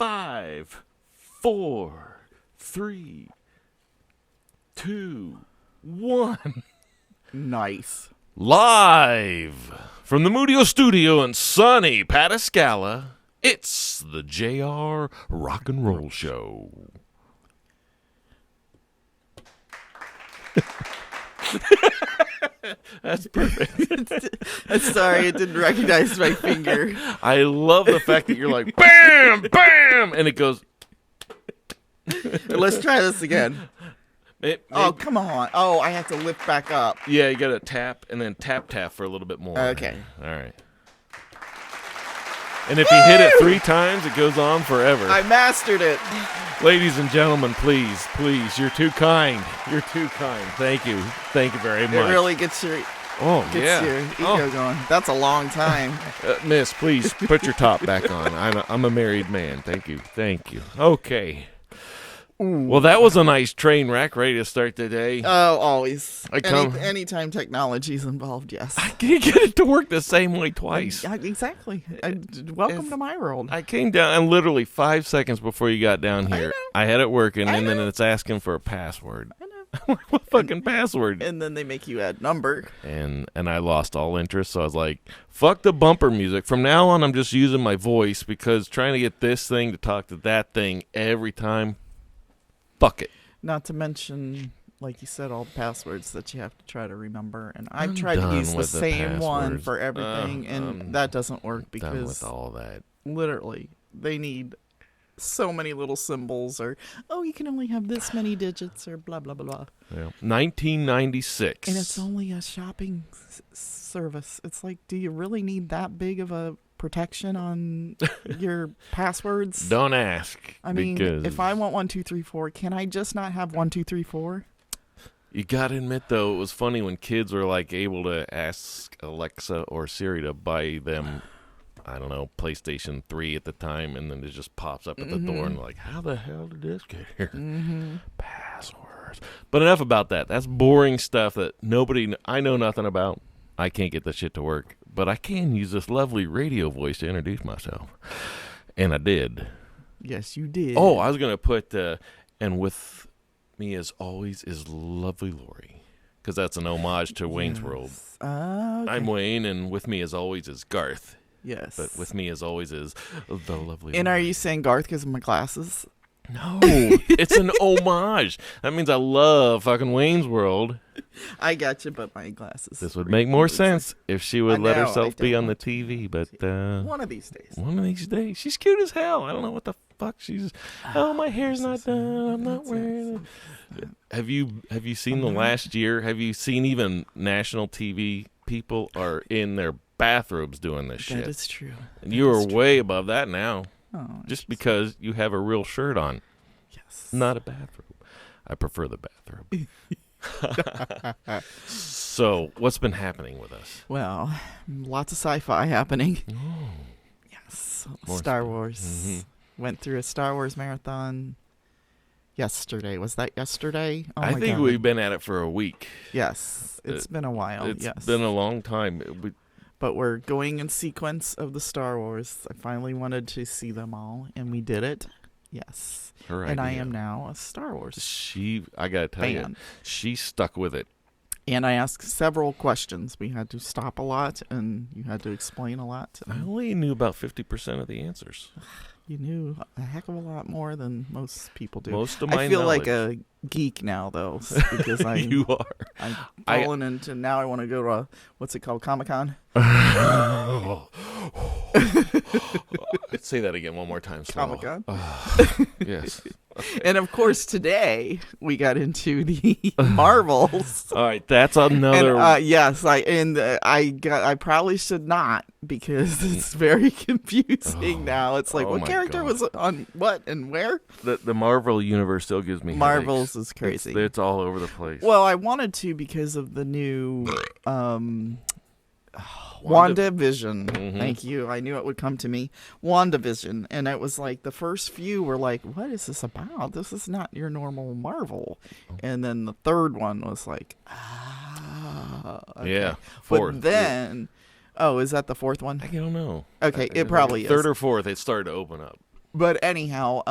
5, 4, 3, 2, 1. Nice. Live from the Mudio Studio in sunny Patascala, it's the JR Rock and Roll Show. That's perfect. I'm sorry, it didn't recognize my finger. I love the fact that you're like, bam, bam, and it goes. Let's try this again. Oh, come on. Oh, I have to lift back up. Yeah, you got to tap and then tap for a little bit more. Okay. All right. And if you hit it 3 times, it goes on forever. I mastered it. Ladies and gentlemen, please, you're too kind. You're too kind. Thank you. Thank you very much. It really gets your ego going. That's a long time. Miss, please put your top back on. I'm a married man. Thank you. Okay. Ooh. Well, that was a nice train wreck, ready to start the day. Oh, always. Anytime technology's involved, yes. I can't get it to work the same way twice. Exactly. Welcome to my world. I came down, and literally 5 seconds before you got down here, I had it working, and then it's asking for a password. I know. What fucking password? And then they make you add number. And I lost all interest, so I was like, fuck the bumper music. From now on, I'm just using my voice, because trying to get this thing to talk to that thing every time, fuck it. Not to mention, like you said, all the passwords that you have to try to remember. And I've tried to use the same one for everything, and that doesn't work because done with all that. Literally, they need so many little symbols, or you can only have this many digits, or blah blah blah. Yeah. 1996, and it's only a shopping service. It's like, do you really need that big of a protection on your passwords? Don't ask. I mean, if I want 1 2 3 4, can I just not have 1 2 3 4? You gotta admit, though, it was funny when kids were like able to ask Alexa or Siri to buy them, I don't know, PlayStation 3 at the time, and then it just pops up at the door, and like, how the hell did this get here? Passwords. But enough about that. That's boring stuff that I know nothing about. I can't get this shit to work, but I can use this lovely radio voice to introduce myself. And I did. Yes, you did. Oh, I was going to put, and with me as always is lovely Lori, because that's an homage to Wayne's World. Okay. I'm Wayne, and with me as always is Garth. Yes. But with me as always is the lovely And Lori. are you saying Garth because of my glasses? No, it's an homage. That means I love fucking Wayne's World. I got you, but my glasses. This would make more sense if she would let herself be on the definitely TV, but one of these days. one of these days. She's cute as hell. I don't know what the fuck she's. Oh, my hair's not done. I'm not wearing it. Have you seen the last year? Have you seen even national TV people are in their bathrobes doing this shit? That is true. And you are way above that now. Oh, Just because you have a real shirt on. Yes. Not a bathrobe. I prefer the bathrobe. So, what's been happening with us? Well, lots of sci-fi happening. Oh. Yes. Star Wars. Went through a Star Wars marathon yesterday. Was that yesterday? Oh, I think we've been at it for a week. Yes. It's been a while. It's been a long time. But we're going in sequence of the Star Wars. I finally wanted to see them all, and we did it. Yes. And I am now a Star Wars I got to tell fan. you, she stuck with it. And I asked several questions. We had to stop a lot, and you had to explain a lot. I only knew about 50% of the answers. You knew a heck of a lot more than most people do. Most of my I feel knowledge. like a geek now, though, because You are. I'm falling into, now I want to go to, what's it called, Comic-Con? Say that again one more time. Slow. Comic-Con? Yes. And, of course, today we got into the Marvels. All right, that's another. And, yes, I probably should not, because it's very confusing now. It's like, what character was on what and where? The Marvel universe still gives me Marvels headaches. is crazy. It's all over the place. Well, I wanted to because of the new WandaVision. Thank you. I knew it would come to me. WandaVision. And it was like the first few were like, what is this about? This is not your normal Marvel. And then the third one was like, okay. Yeah. Fourth. But then, is that the fourth one? I don't know. Okay, it probably is. Third or fourth, it started to open up. But anyhow,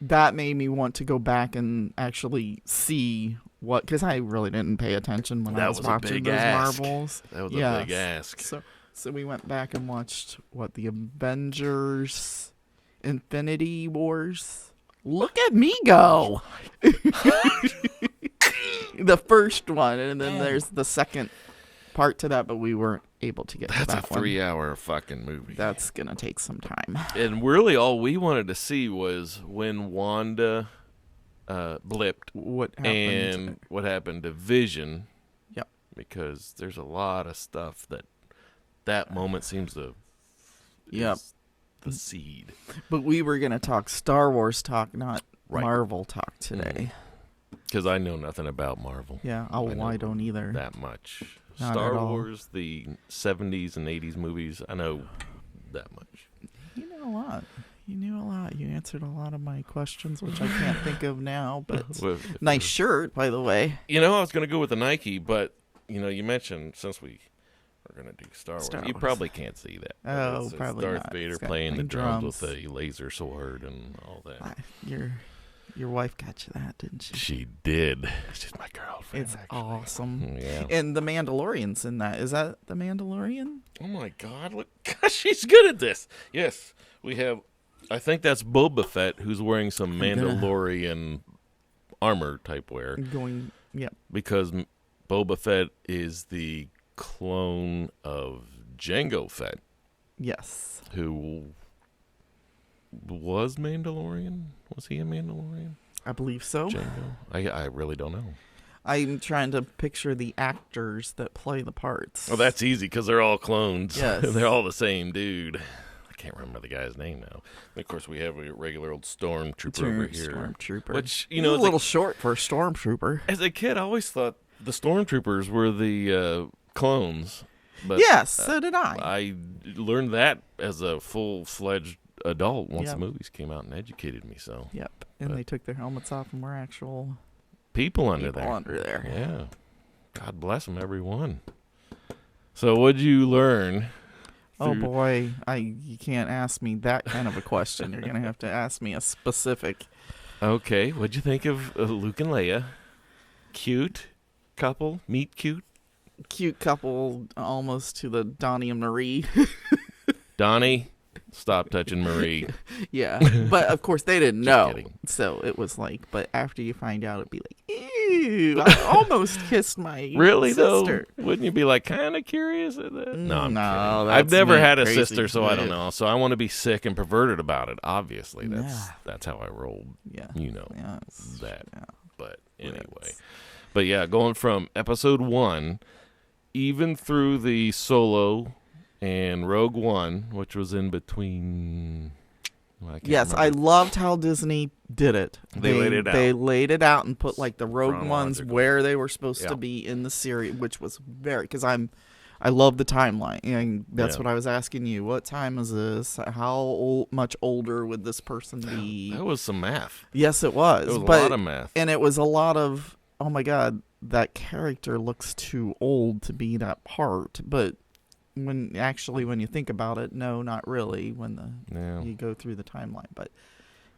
that made me want to go back and actually see what, because I really didn't pay attention when I was watching those Marvels. That was a big ask. So we went back and watched the Avengers Infinity Wars. Look at me go. The first one, and then there's the second part to that, but we weren't able to get to that one. That's a 3-hour fucking movie. That's going to take some time. And really all we wanted to see was when Wanda blipped what happened to Vision. Yep. Because there's a lot of stuff that moment seems to is the seed. But we were going to talk Star Wars talk, not Marvel talk today. Because I know nothing about Marvel. Yeah, I don't either. That much. Not Star at all. Wars, the 70s and 80s movies, I know that much. You know a lot. You knew a lot. You answered a lot of my questions, which I can't think of now. But nice shirt, by the way. I was going to go with the Nike, but, you mentioned since we are going to do Star Wars, you probably can't see that. Oh, probably Darth not. Vader playing the drums with a laser sword and all that. Your wife got you that, didn't she? She did. She's my girlfriend. It's awesome. Yeah. And the Mandalorian's in that. Is that the Mandalorian? Oh my God! Look, gosh, she's good at this. Yes, we have. I think that's Boba Fett who's wearing some Mandalorian armor type wear. Because Boba Fett is the clone of Jango Fett. Yes. Who was Mandalorian? Was he a Mandalorian? I believe so. Jango? I really don't know. I'm trying to picture the actors that play the parts. Well, that's easy because they're all clones. Yes. They're all the same dude. I can't remember the guy's name now. And of course, we have a regular old stormtrooper over here. Stormtrooper. Which, a little short for a stormtrooper. As a kid, I always thought the stormtroopers were the clones. But, yes, so did I. I learned that as a full-fledged adult once the movies came out and educated me. So. Yep. And they took their helmets off and were actual people under there. Yeah. God bless them, everyone. So what'd you learn? Oh boy, you can't ask me that kind of a question. You're gonna have to ask me a specific. Okay, what'd you think of Luke and Leia? Cute couple, meet cute. Cute couple, almost to the Donnie and Marie. Donnie, stop touching Marie. Yeah, but of course they didn't know. Kidding. So it was like, but after you find out, it'd be like, ew, I almost kissed my really sister. Though? Wouldn't you be like kind of curious at that? No, I'm no, I've never had a crazy. sister, so I don't know. So I want to be sick and perverted about it. Obviously, that's how I roll. Yeah, that. Yeah. But anyway, but yeah, going from episode 1, even through the Solo and Rogue One, which was in between. Yes, I loved how Disney did it. They laid it out. They laid it out and put like the Rogue Ones where they were supposed to be in the series, which was because I love the timeline, and that's what I was asking you. What time is this? How much older would this person be? That was some math. Yes, it was. It was a lot of math, and it was a lot of oh my God, that character looks too old to be that part, but. When you think about it, no, not really. When you go through the timeline, but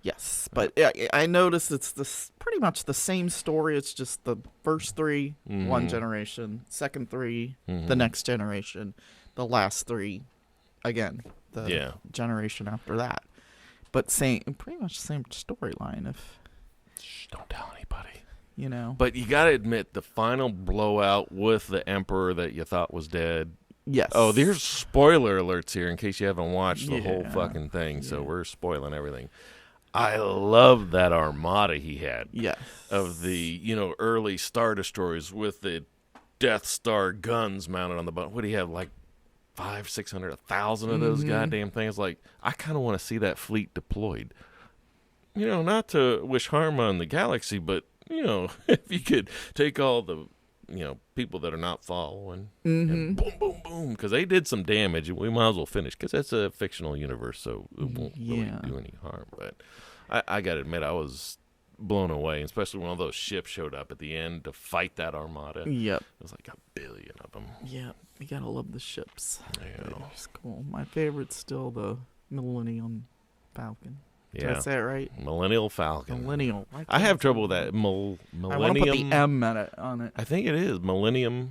yes, but I noticed it's pretty much the same story. It's just the first 3, one generation, second 3, the next generation, the last 3, again, the generation after that. But pretty much the same storyline. Don't tell anybody. But you got to admit, the final blowout with the Emperor that you thought was dead. Yes. Oh, there's spoiler alerts here in case you haven't watched the whole fucking thing, so we're spoiling everything. I love that armada he had. Yes. Of the, early Star Destroyers with the Death Star guns mounted on the bottom. What do you have, like 500, 600, 1,000 of those goddamn things? Like, I kind of want to see that fleet deployed. Not to wish harm on the galaxy, but, if you could take all the people that are not following, and boom, boom, boom, because they did some damage, and we might as well finish, because that's a fictional universe, so it won't really do any harm. But I got to admit, I was blown away, especially when all those ships showed up at the end to fight that armada. Yep. It was like 1 billion of them. Yep. You got to love the ships. Yeah. It's cool. My favorite's still the Millennium Falcon. Did I say it right? Millennial Falcon. Millennial. I have trouble with that. I want to put the M on it. I think it is Millennials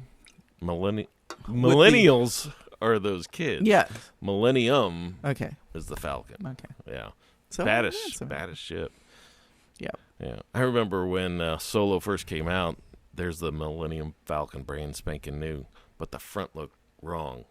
are those kids. Yes. Millennium Okay. is the Falcon. Okay. Yeah. So, Baddest ship. Yeah. Yeah. I remember when Solo first came out, there's the Millennium Falcon, brand spanking new, but the front looked wrong.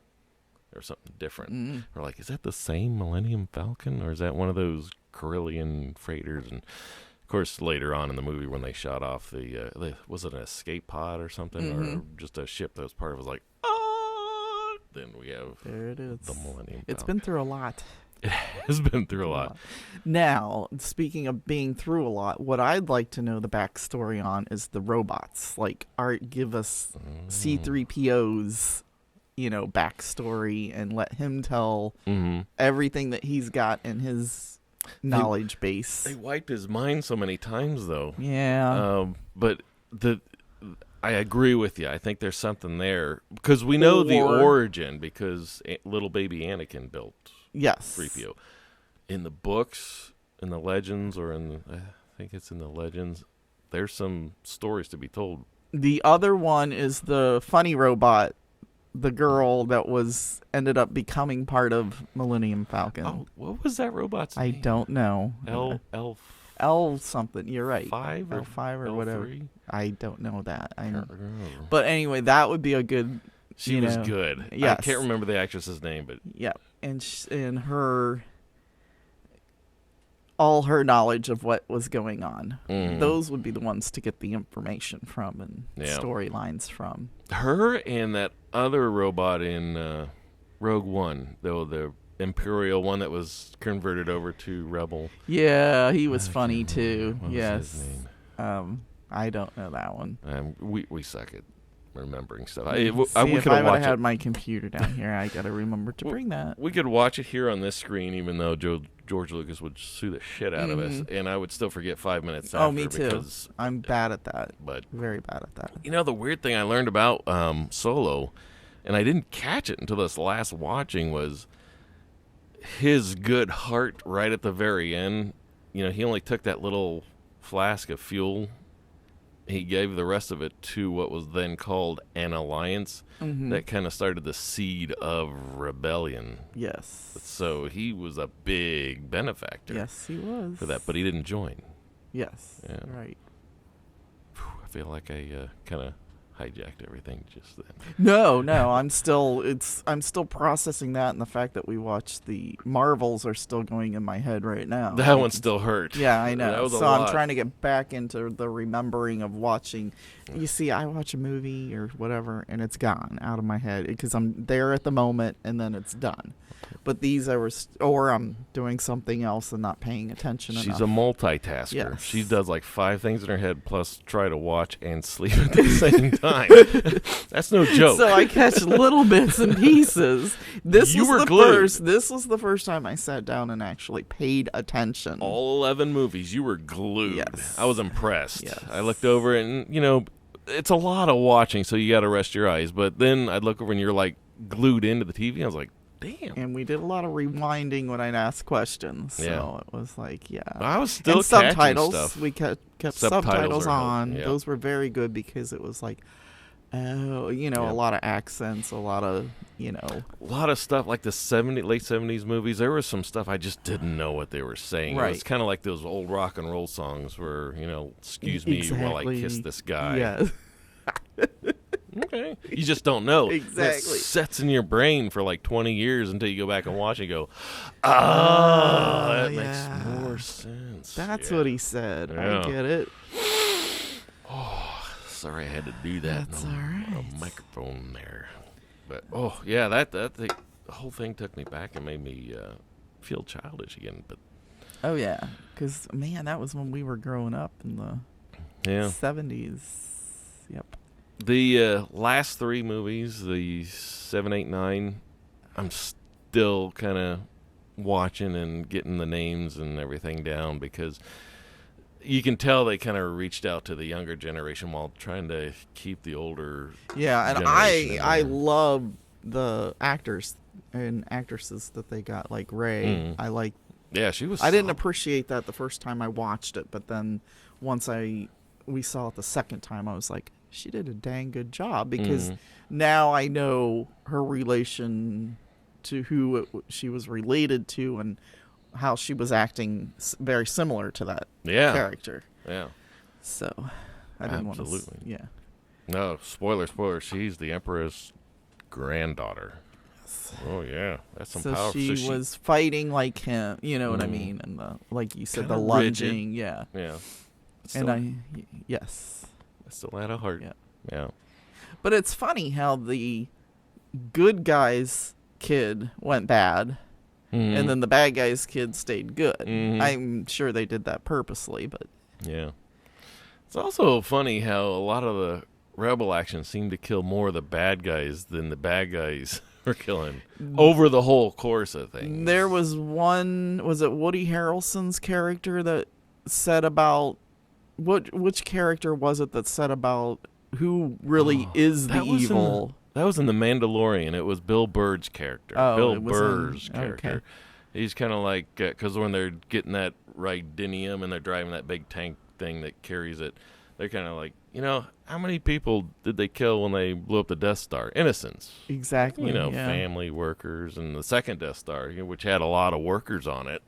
Or something different. We're like, is that the same Millennium Falcon, or is that one of those Carillion freighters? And of course, later on in the movie, when they shot off was it an escape pod or something, or just a ship that was part of it, was like, oh, then we have there it is. The Millennium Falcon. It's been through a lot. It has been through a lot. Now, speaking of being through a lot, what I'd like to know the backstory on is the robots. Like, give us C-3PO's backstory and let him tell everything that he's got in his knowledge base. They wiped his mind so many times, though. Yeah. But I agree with you. I think there's something there because we know the origin because little baby Anakin built 3PO. In the books, in the legends, or I think it's in the legends, there's some stories to be told. The other one is the funny robot. The girl that ended up becoming part of Millennium Falcon. Oh, what was that robot's name? I don't know. L something. You're right. L5 or whatever. I don't know that. But anyway, that would be a good. She was good. Yes. I can't remember the actress's name, but yeah, and all her knowledge of what was going on. Those would be the ones to get the information from and storylines from. Her and that other robot in Rogue One, though, the Imperial one that was converted over to Rebel. Yeah, he was funny too. What was his name? I don't know that one. We suck at remembering stuff. If I would have had my computer down here, I got to remember to bring that. We could watch it here on this screen, even though George Lucas would sue the shit out of us, and I would still forget 5 minutes after. Oh, me too. I'm bad at that. But very bad at that. The weird thing I learned about Solo, and I didn't catch it until this last watching, was his good heart right at the very end. He only took that little flask of fuel. He gave the rest of it to what was then called an alliance that kind of started the seed of rebellion. Yes. So he was a big benefactor. Yes, he was. For that, but he didn't join. Yes. Yeah. Right. I feel like I kind of hijacked everything just then. No, I'm still processing that, and the fact that we watched the Marvels are still going in my head right now. That one still hurt. Yeah, I know. So I'm trying to get back into the remembering of watching. You see, I watch a movie or whatever, and it's gone out of my head because I'm there at the moment, and then it's done. But these or I'm doing something else and not paying attention She's enough. a multitasker. Yes. She does like 5 things in her head plus try to watch and sleep at the same time. That's no joke. So I catch little bits and pieces. This was the first time I sat down and actually paid attention. All 11 movies, you were glued. Yes. I was impressed. Yes. I looked over and, it's a lot of watching, so you got to rest your eyes. But then I'd look over and you're like glued into the TV. I was like, damn. And we did a lot of rewinding when I'd ask questions. So it was like, I was still and subtitles. Stuff. We kept subtitles on. Yeah. Those were very good because it was like, a lot of accents, a lot of, A lot of stuff like the late 70s movies. There was some stuff I just didn't know what they were saying. Right. It was kind of like those old rock and roll songs where, excuse me while I kiss this guy. Yeah. Okay. You just don't know. Exactly. It sets in your brain for like 20 years until you go back and watch it and go, that makes more sense. That's what he said. Yeah. I get it. Oh, sorry I had to do that. That's all right. A microphone there. But, the whole thing took me back and made me feel childish again. But oh, yeah. Because, man, that was when we were growing up in the 70s. Yep. The last 3 movies, the 7, 8, 9, I'm still kind of watching and getting the names and everything down because you can tell they kind of reached out to the younger generation while trying to keep the older and I love the actors and actresses that they got, like Rey. I like Yeah, she was. I didn't appreciate that the first time I watched it, but then once we saw it the second time, I was like, she did a dang good job, because now I know her relation to who she was related to and how she was acting very similar to that character. Yeah. So I didn't want to. Yeah. No, spoiler. She's the Emperor's granddaughter. Oh yeah, that's some power. So she was fighting like him, you know what I mean, and like you said, the lunging, yeah. And yes, still had a heart. Yeah. But it's funny how the good guy's kid went bad, and then the bad guy's kid stayed good. I'm sure they did that purposely, but yeah. It's also funny how a lot of the Rebel action seemed to kill more of the bad guys than the bad guys were killing over the whole course of things. There was one, was it Woody Harrelson's character that said about, which character was it that said about who really is the evil? That was in The Mandalorian. It was Bill Burr's character. Bill Burr's character. Okay. He's kind of like, because when they're getting that Rhydinium and they're driving that big tank thing that carries it, they're kind of like, how many people did they kill when they blew up the Death Star? Innocents. Exactly. Family workers, and the second Death Star, which had a lot of workers on it.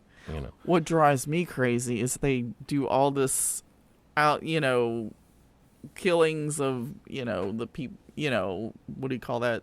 What drives me crazy is they do all this out, killings of, the people, what do you call that?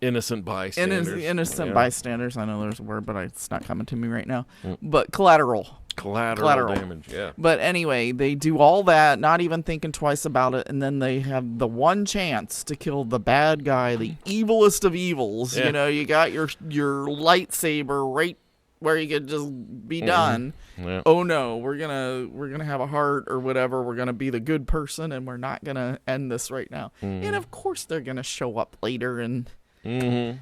Innocent bystanders. Innocent bystanders. I know there's a word, but it's not coming to me right now. But collateral damage, yeah. But anyway, they do all that, not even thinking twice about it, and then they have the one chance to kill the bad guy, the evilest of evils. Yeah. You got your lightsaber right where you could just be done. Yeah. Oh no, we're gonna have a heart or whatever. We're gonna be the good person, and we're not gonna end this right now. And of course, they're gonna show up later, and and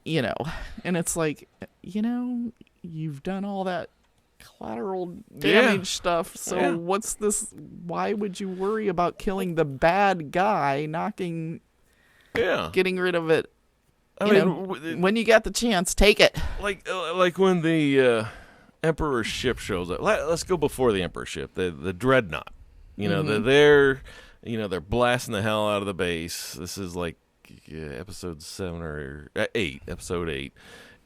it's like, you've done all that collateral damage stuff, so what's this? Why would you worry about killing the bad guy, getting rid of it? When you got the chance, take it. Like when the Emperor's ship shows up. Let's go before the Emperor's ship, the Dreadnought. They're blasting the hell out of the base. This is like episode 7 or 8, episode 8,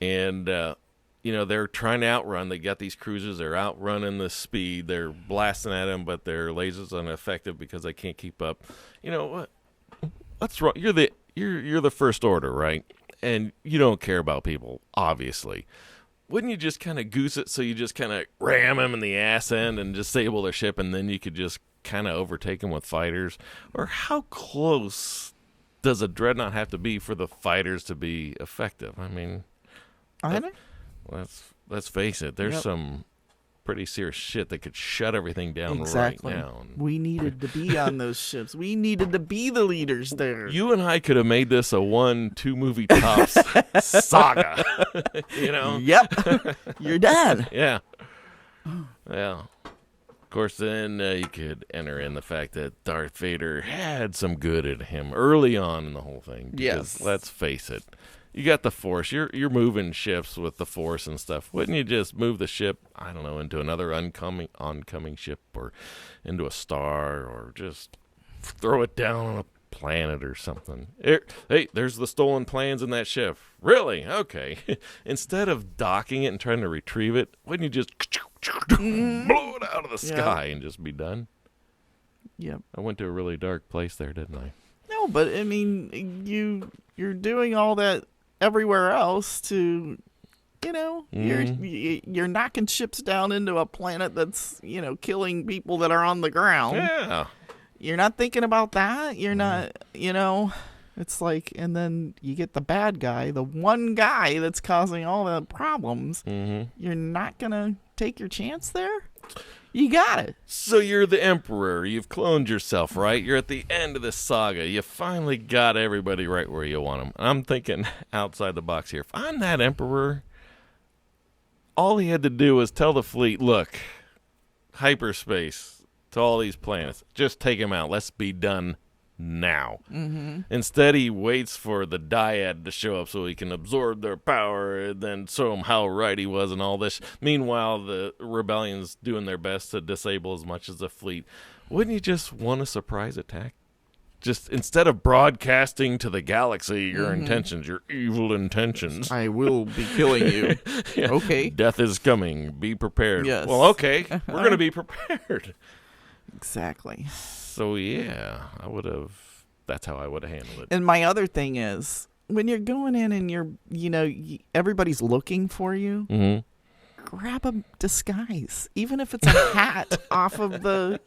and they're trying to outrun. They got these cruisers. They're outrunning the speed. They're blasting at them, but their lasers are ineffective because they can't keep up. What's wrong? You're the First Order, right? And you don't care about people, obviously. Wouldn't you just kind of goose it so you just kind of ram them in the ass end and disable their ship, and then you could just kind of overtake them with fighters? Or how close does a dreadnought have to be for the fighters to be effective? I mean, let's face it. There's some pretty serious shit that could shut everything down right now. We needed to be on those ships. We needed to be the leaders there. You and I could have made this a 1-2 movie tops saga. Yep. You're done. Yeah. Of course, then you could enter in the fact that Darth Vader had some good in him early on in the whole thing. Because let's face it. You got the Force. You're moving ships with the Force and stuff. Wouldn't you just move the ship, I don't know, into another oncoming ship or into a star, or just throw it down on a planet or something? Hey, there's the stolen plans in that ship. Really? Okay. Instead of docking it and trying to retrieve it, wouldn't you just blow it out of the sky and just be done? Yep. I went to a really dark place there, didn't I? No, but I mean, you're doing all that everywhere else to, you're knocking ships down into a planet that's, killing people that are on the ground. Yeah. You're not thinking about that. You're not, it's like, and then you get the bad guy, the one guy that's causing all the problems. You're not going to take your chance there? You got it. So you're the Emperor. You've cloned yourself, right? You're at the end of this saga. You finally got everybody right where you want them. I'm thinking outside the box here. If I'm that Emperor, all he had to do was tell the fleet, look, hyperspace to all these planets. Just take them out. Let's be done now. Mm-hmm. Instead, he waits for the dyad to show up so he can absorb their power and then show him how right he was and all this. Meanwhile, the rebellion's doing their best to disable as much as the fleet. Wouldn't you just want a surprise attack? Just instead of broadcasting to the galaxy your intentions, your evil intentions. I will be killing you. Yeah. Okay. Death is coming. Be prepared. Yes. Well, okay. We're going to be prepared. Exactly. So, yeah, that's how I would have handled it. And my other thing is, when you're going in and everybody's looking for you, grab a disguise. Even if it's a hat off of the,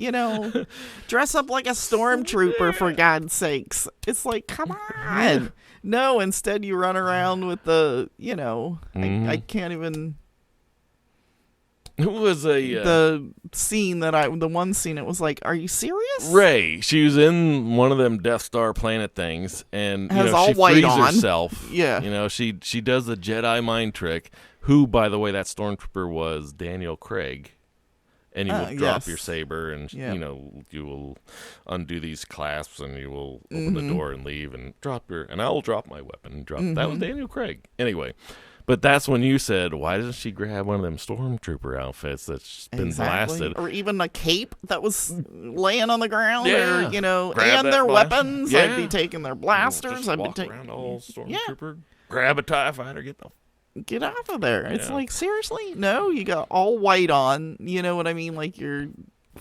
dress up like a stormtrooper, for God's sakes. It's like, come on. No, instead you run around with the, I can't even... It was the one scene, it was like, are you serious? Rey. She was in one of them Death Star planet things, and Has she all white frees on. herself. Yeah. She does the Jedi mind trick. Who, by the way, that stormtrooper was Daniel Craig, and you will drop your saber, and you will undo these clasps, and you will open the door and leave, and and I will drop my weapon. And drop. That was Daniel Craig. Anyway. But that's when you said, why doesn't she grab one of them stormtrooper outfits that's been blasted? Or even a cape that was laying on the ground, Yeah. or, Grab and their blaster. weapons. Yeah. I'd be taking their blasters. Just I'd be walk taking... around all stormtrooper, grab a TIE fighter, Get off of there. It's Yeah. like, seriously? No, you got all white on. You know what I mean? Like your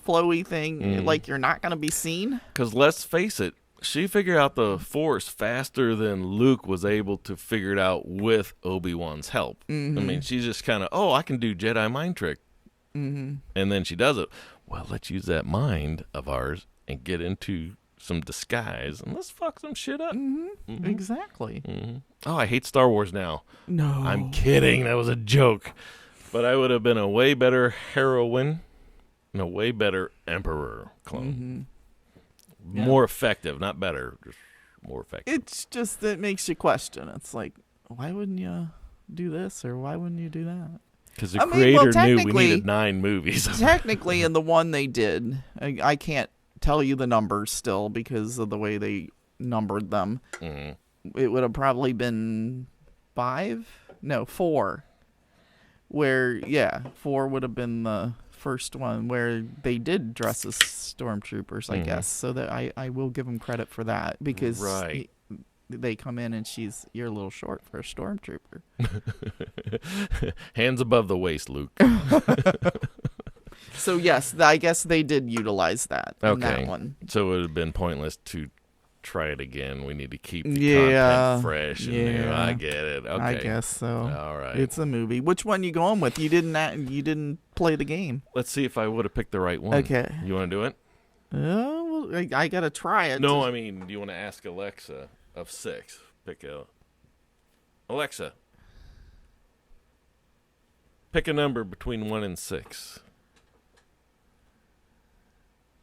flowy thing, like you're not going to be seen. Because let's face it, she figured out the Force faster than Luke was able to figure it out with Obi-Wan's help. I mean, she's just kind of, I can do Jedi mind trick. And then she does it. Well, let's use that mind of ours and get into some disguise and let's fuck some shit up. Exactly. Oh, I hate Star Wars now. No. I'm kidding. That was a joke. But I would have been a way better heroine and a way better Emperor clone. Yeah. More effective, not better, just more effective. It's just, it makes you question. It's like, why wouldn't you do this or why wouldn't you do that? Because the creator knew we needed 9 movies. Technically, in the one they did, I can't tell you the numbers still because of the way they numbered them. It would have probably been 4. Where, 4 would have been the first one where they did dress as stormtroopers, I guess. So that I will give them credit for that because they come in and you're a little short for a stormtrooper. Hands above the waist, Luke. So yes, I guess they did utilize that in that one. So it would have been pointless to try it again. We need to keep the content fresh and new. I get it. Okay. I guess so. All right. It's a movie. Which one you going with? You didn't play the game. Let's see if I would have picked the right one. Okay. You want to do it? Oh, well, I got to try it. No, I mean, do you want to ask Alexa of 6? Alexa, pick a number between 1 and 6.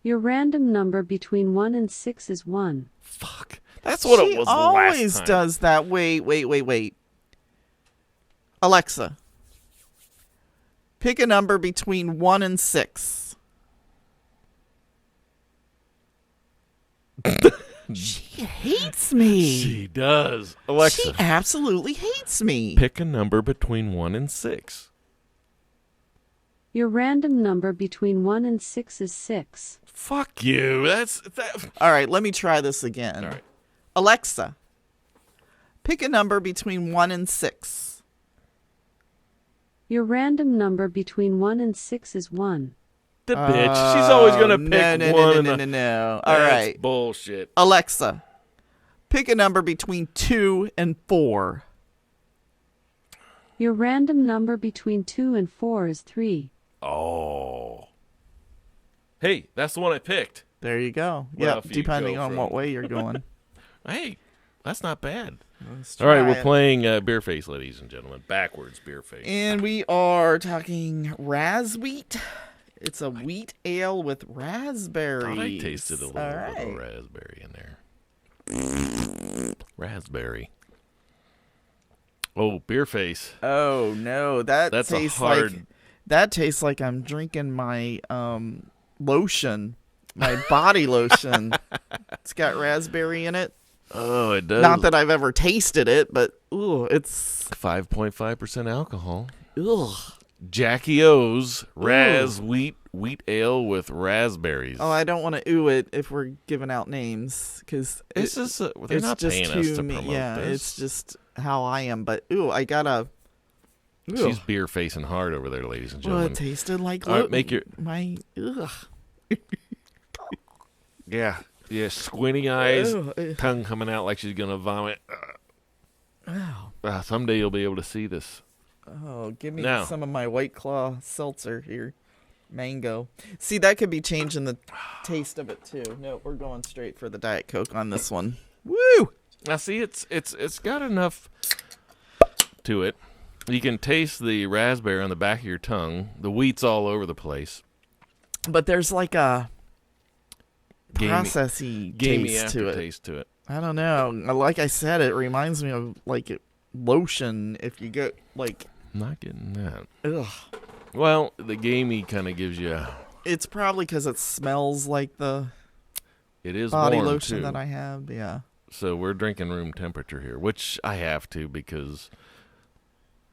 Your random number between 1 and 6 is 1. Fuck. That's what it was last time. She always does that. Wait. Alexa, pick a number between 1 and 6. She hates me. She does. Alexa. She absolutely hates me. Pick a number between 1 and 6. Your random number between 1 and 6 is 6. Fuck you. All right, let me try this again. All right. Alexa, pick a number between 1 and 6. Your random number between 1 and 6 is 1. The bitch. She's always going to pick one. No. All That's right. bullshit. Alexa, pick a number between 2 and 4. Your random number between 2 and 4 is 3. Oh. Hey, that's the one I picked. There you go. Well, Yep, if you depending go on from- what way you're going. Hey, that's not bad. Let's All right, try we're it. playing Beer Face, ladies and gentlemen. Backwards Beer Face. And we are talking Raz Wheat. It's a wheat ale with raspberries. I tasted a little bit of raspberry in there. Raspberry. Oh, Beer Face. Oh no, that's a hard. that tastes like I'm drinking my lotion my body lotion. It's got raspberry in it. Oh, it does. Not that I've ever tasted it, but ooh, it's 5.5% alcohol. ugh. Jackie O's wheat ale with raspberries. Oh, I don't want to ooh it if we're giving out names because It's just they're not paying us to promote yeah, this. it's just how I am. But ooh, I gotta. Ooh. She's beer facing hard over there, ladies and Well, gentlemen. it tasted like All right, make your my ugh. yeah, squinty eyes, Ugh. tongue coming out like she's gonna vomit. Ow. Someday you'll be able to see this. Oh, give me Now. some of my White Claw seltzer here. Mango. See, that could be changing the taste of it too. No, we're going straight for the Diet Coke on this one. Woo! Now, see, it's got enough to it. You can taste the raspberry on the back of your tongue. The wheat's all over the place. But there's like a Gamey- processy Gamey taste to it. aftertaste to it. I don't know. Like I said, it reminds me of like lotion. If you get like, I'm not getting that. ugh. Well, the gamey kind of gives you. It's probably because it smells like the It is body warm lotion too. that I have. Yeah. So we're drinking room temperature here, which I have to because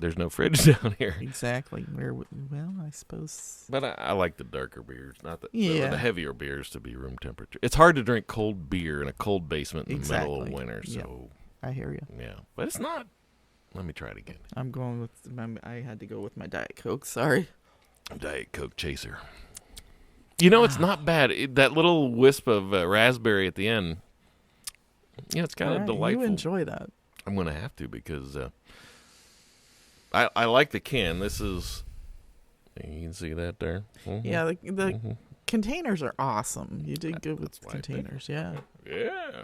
there's no fridge down here. Exactly. Well, I suppose. But I like the darker beers, not Yeah. the heavier beers to be room temperature. It's hard to drink cold beer in a cold basement in the middle of Exactly. winter. Yep. So I hear you. yeah, but it's not. Let me try it again. I'm going with. I had to go with my Diet Coke. Sorry. Diet Coke chaser. You know, it's not bad. That little wisp of raspberry at the end. Yeah, it's kind of All right, delightful. You enjoy that. I'm gonna have to because I like the can. This is. You can see that there. Mhm. Yeah, the Mhm. containers are awesome. You did good with That's why I picked it. containers. Yeah. Yeah.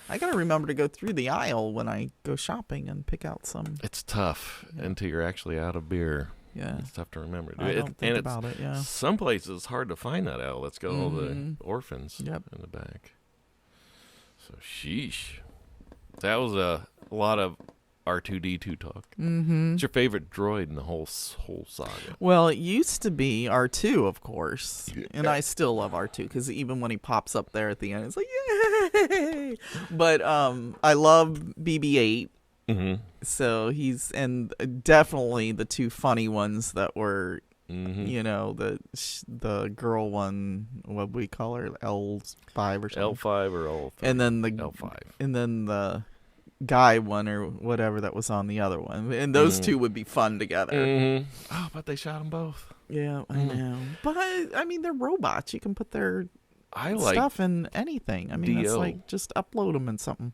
I gotta remember to go through the aisle when I go shopping and pick out some. It's tough Yeah. until you're actually out of beer. Yeah. It's tough to remember. I don't think and about it. Yeah. Some places it's hard to find that out. Let's go all the Mhm. orphans Yep. in the back. So sheesh. That was a lot of R2D2 talk. Mm-hmm. What's your favorite droid in the whole saga? Well, it used to be R2, of course, and I still love R2 because even when he pops up there at the end, it's like yay! But I love BB-8. Mm-hmm. So he's and definitely the two funny ones that were, Mm-hmm. you know, the girl one, what we call her, L5 or something, L5 or L5? and then the L5. and then the guy one or whatever that was on the other one, and those two would be fun together. Mm-hmm. Oh, but they shot them both. Yeah, I know, but I mean they're robots. You can put their I like stuff in anything. I mean, it's Dio. like just upload them in something.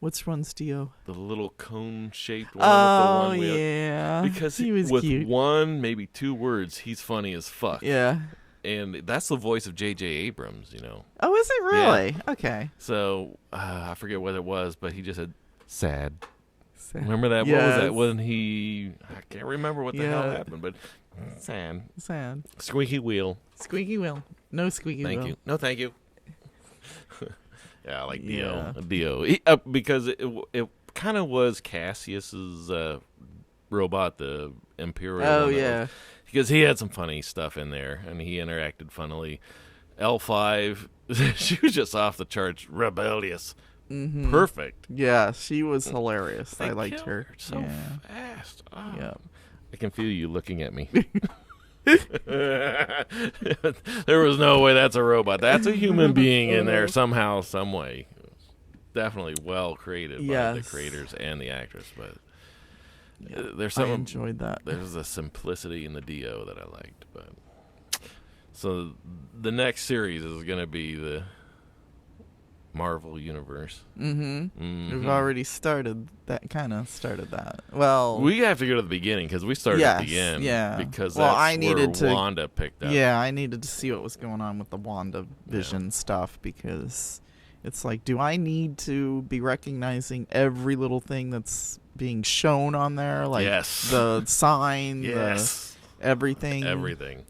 Which one's Dio? the little cone-shaped one. Oh with the one yeah, Because he was with cute. one, maybe two words, he's funny as fuck. Yeah. And that's the voice of J.J. Abrams, you know. Oh, is it really? Okay. So I forget what it was, but he just said sad. So- Remember that? Yes. What was that? Wasn't he? I can't remember what the hell Yeah. happened, but sad. Sad. Squeaky wheel. Squeaky wheel. No squeaky wheel. Thank you. No, thank you. Yeah, I like Yeah. Dio. Because it kind of was Cassius's robot, the Imperial. Oh one that yeah. was- because he had some funny stuff in there, and he interacted funnily. L5, she was just off the charts, rebellious, Mm-hmm. perfect. Yeah, she was hilarious. They I liked killed her. so Yeah. fast. Oh, Yeah. I can feel you looking at me. There was no way that's a robot. That's a human being in there somehow, some way. Definitely well created by the Yes. creators and the actress, but Yeah. there's I some enjoyed that. there's a simplicity in the Dio that I liked. But so the next series is going to be the Marvel Universe. Mm-hmm. Mhm. We've already started that. Kind of started that. Well. We have to go to the beginning because we started at the Yes, end. yeah. Because Well, that's I needed where to- Wanda picked up. Yeah, I needed to see what was going on with the WandaVision stuff because it's like, do I need to be recognizing every little thing that's being shown on there? Like Yes. the sign, Yes. everything. Everything.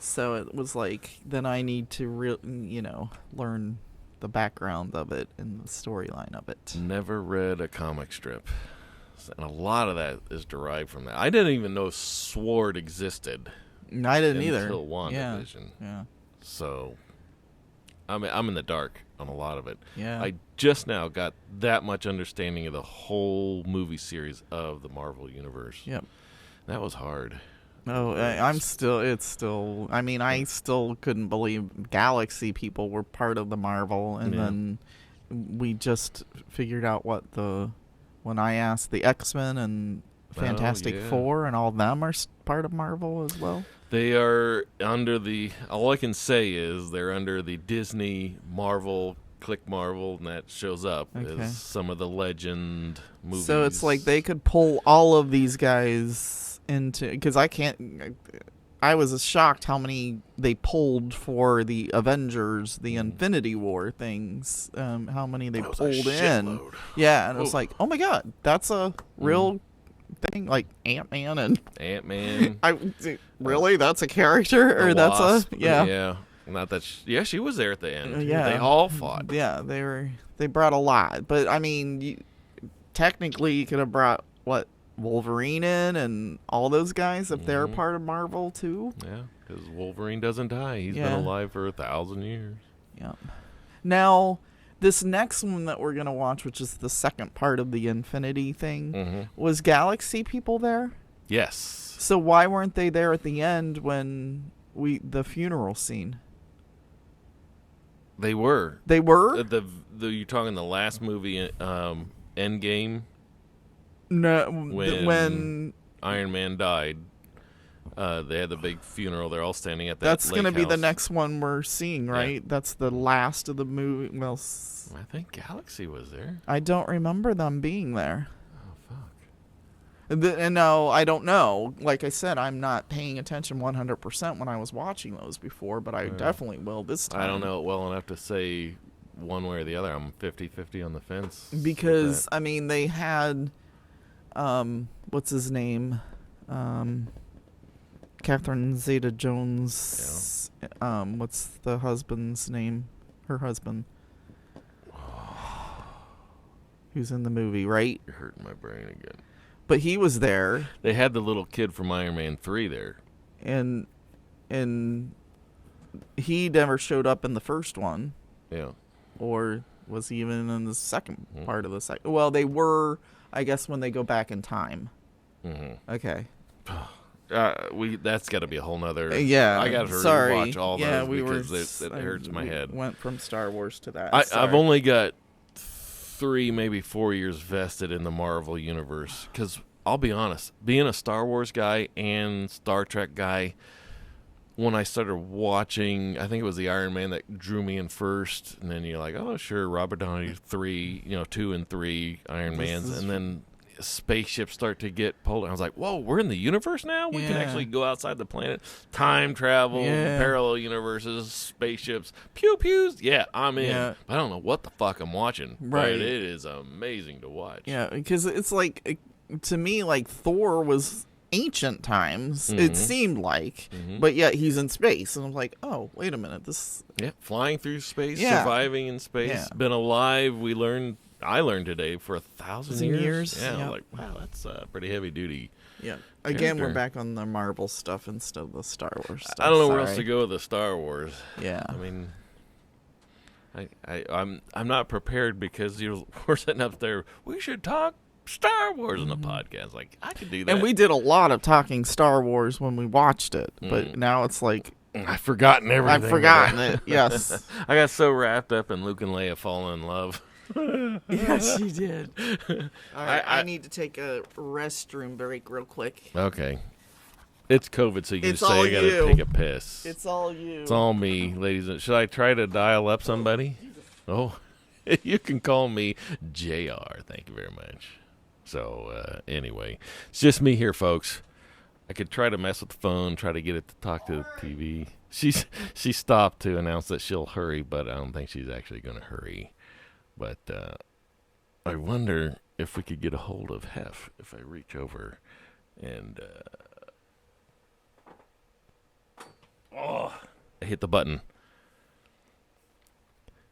So it was like, then I need to learn the background of it and the storyline of it. Never read a comic strip. And a lot of that is derived from that. I didn't even know Sword existed And I didn't either. until Yeah. WandaVision. Yeah. So I'm in the dark on a lot of it. Yeah. I just now got that much understanding of the whole movie series of the Marvel Universe. Yep. That was hard. Oh, I'm still. It's still. I mean, I still couldn't believe Galaxy people were part of the Marvel, and then we just figured out when I asked the X-Men and Fantastic Four and all of them are part of Marvel as well. They are under all I can say is they're under the Disney Marvel, Click Marvel, and that shows up as some of the legend movies. So it's like they could pull all of these guys into, because I was shocked how many they pulled for the Avengers, the Infinity War things, how many they pulled in. Yeah, and it was like, oh my god, that's a real thing, like Ant-Man. Really, that's a character, or that's Wasp. yeah. Not that. She was there at the end. Yeah, they all fought. Yeah, they brought a lot, but I mean, technically, you could have brought Wolverine in and all those guys if they're part of Marvel too. Yeah, because Wolverine doesn't die. He's been alive for 1,000 years. Yeah. Now, this next one that we're going to watch, which is the second part of the Infinity thing, was Galaxy people there? Yes. So why weren't they there at the end when the funeral scene? They were. They were? You're talking the last movie, Endgame? No, when Iron Man died, they had the big funeral. They're all standing at that. That's going to be the next one we're seeing, right? Yeah. That's the last of the movie. Well, I think Galaxy was there. I don't remember them being there. Oh fuck! And no, I don't know. Like I said, I'm not paying attention 100% when I was watching those before, but I definitely will this time. I don't know it well enough to say one way or the other. I'm 50-50 on the fence. Because I mean, they had. What's his name? Catherine Zeta-Jones. Yeah. What's the husband's name? Her husband. Who's in the movie, right? You're hurting my brain again. But he was there. They had the little kid from Iron Man 3 there. And he never showed up in the first one. Yeah. Or was he even in the second part of the second? Well, they were... I guess when they go back in time. Okay. That's got to be a whole nother. Yeah. I got to rewatch all those because it hurts my head. Went from Star Wars to that. I've only got 3, maybe 4 years vested in the Marvel universe because I'll be honest, being a Star Wars guy and Star Trek guy, when I started watching, I think it was the Iron Man that drew me in first, and then you're like, oh, sure, Robert Downey 2 and 3 Iron Mans, and then spaceships start to get pulled. And I was like, whoa, we're in the universe now? We can actually go outside the planet, time travel, parallel universes, spaceships, pew-pews. Yeah, I'm in. Yeah. I don't know what the fuck I'm watching, but it is amazing to watch. Yeah, because it's like, to me, like Thor was... ancient times, it seemed like, but yet he's in space, and I'm like, oh, wait a minute, this... Yeah, flying through space, surviving in space, been alive, I learned today for 1,000 years. Yeah, I'm like, wow, that's pretty heavy duty. Yeah. Again, we're back on the Marvel stuff instead of the Star Wars stuff. I don't know where else to go with the Star Wars. Yeah. I mean... I'm not prepared because we're sitting up there, we should talk Star Wars on the podcast. Like, I could do that. And we did a lot of talking Star Wars when we watched it, but now it's like... I've forgotten everything. I've forgotten it, yes. I got so wrapped up in Luke and Leia falling in love. Yes, you did. All right, I need to take a restroom break real quick. Okay. It's COVID, so you can say I got to take a piss. It's all you. It's all me, ladies. Should I try to dial up somebody? Oh, you can call me JR. Thank you very much. So, anyway, it's just me here, folks. I could try to mess with the phone, try to get it to talk to the TV. She stopped to announce that she'll hurry, but I don't think she's actually going to hurry. But I wonder if we could get a hold of Hef if I reach over and I hit the button.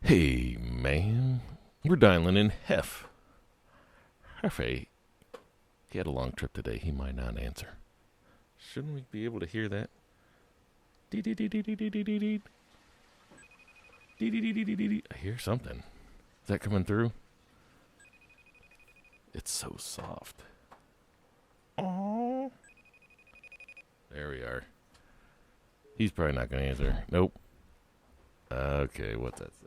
Hey, man. We're dialing in Hef. Hefe, he had a long trip today. He might not answer. Shouldn't we be able to hear that? I hear something. Is that coming through? It's so soft. Oh. There we are. He's probably not going to answer. Nope. Okay, what's that say?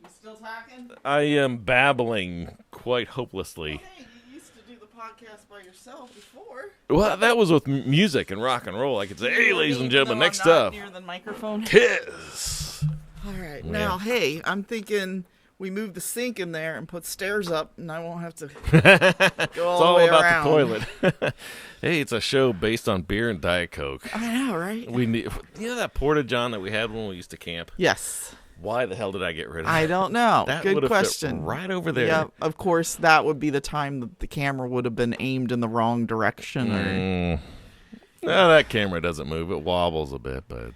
You still talking? I am babbling quite hopelessly. Hey, you used to do the podcast by yourself before. Well, that was with music and rock and roll. I could say, hey, ladies and gentlemen, next up, Near the microphone. Kiss. All right, Yeah. now, hey, I'm thinking we move the sink in there and put stairs up, and I won't have to go all It's the all way about around. the toilet. Hey, it's a show based on beer and Diet Coke. I know, right? We need, you know that Porta-John that we had when we used to camp? Yes. Why the hell did I get rid of I that? don't know. That Good would've fit question. right over there. Yeah, of course, that would be the time that the camera would have been aimed in the wrong direction. Or... No, that camera doesn't move. It wobbles a bit, but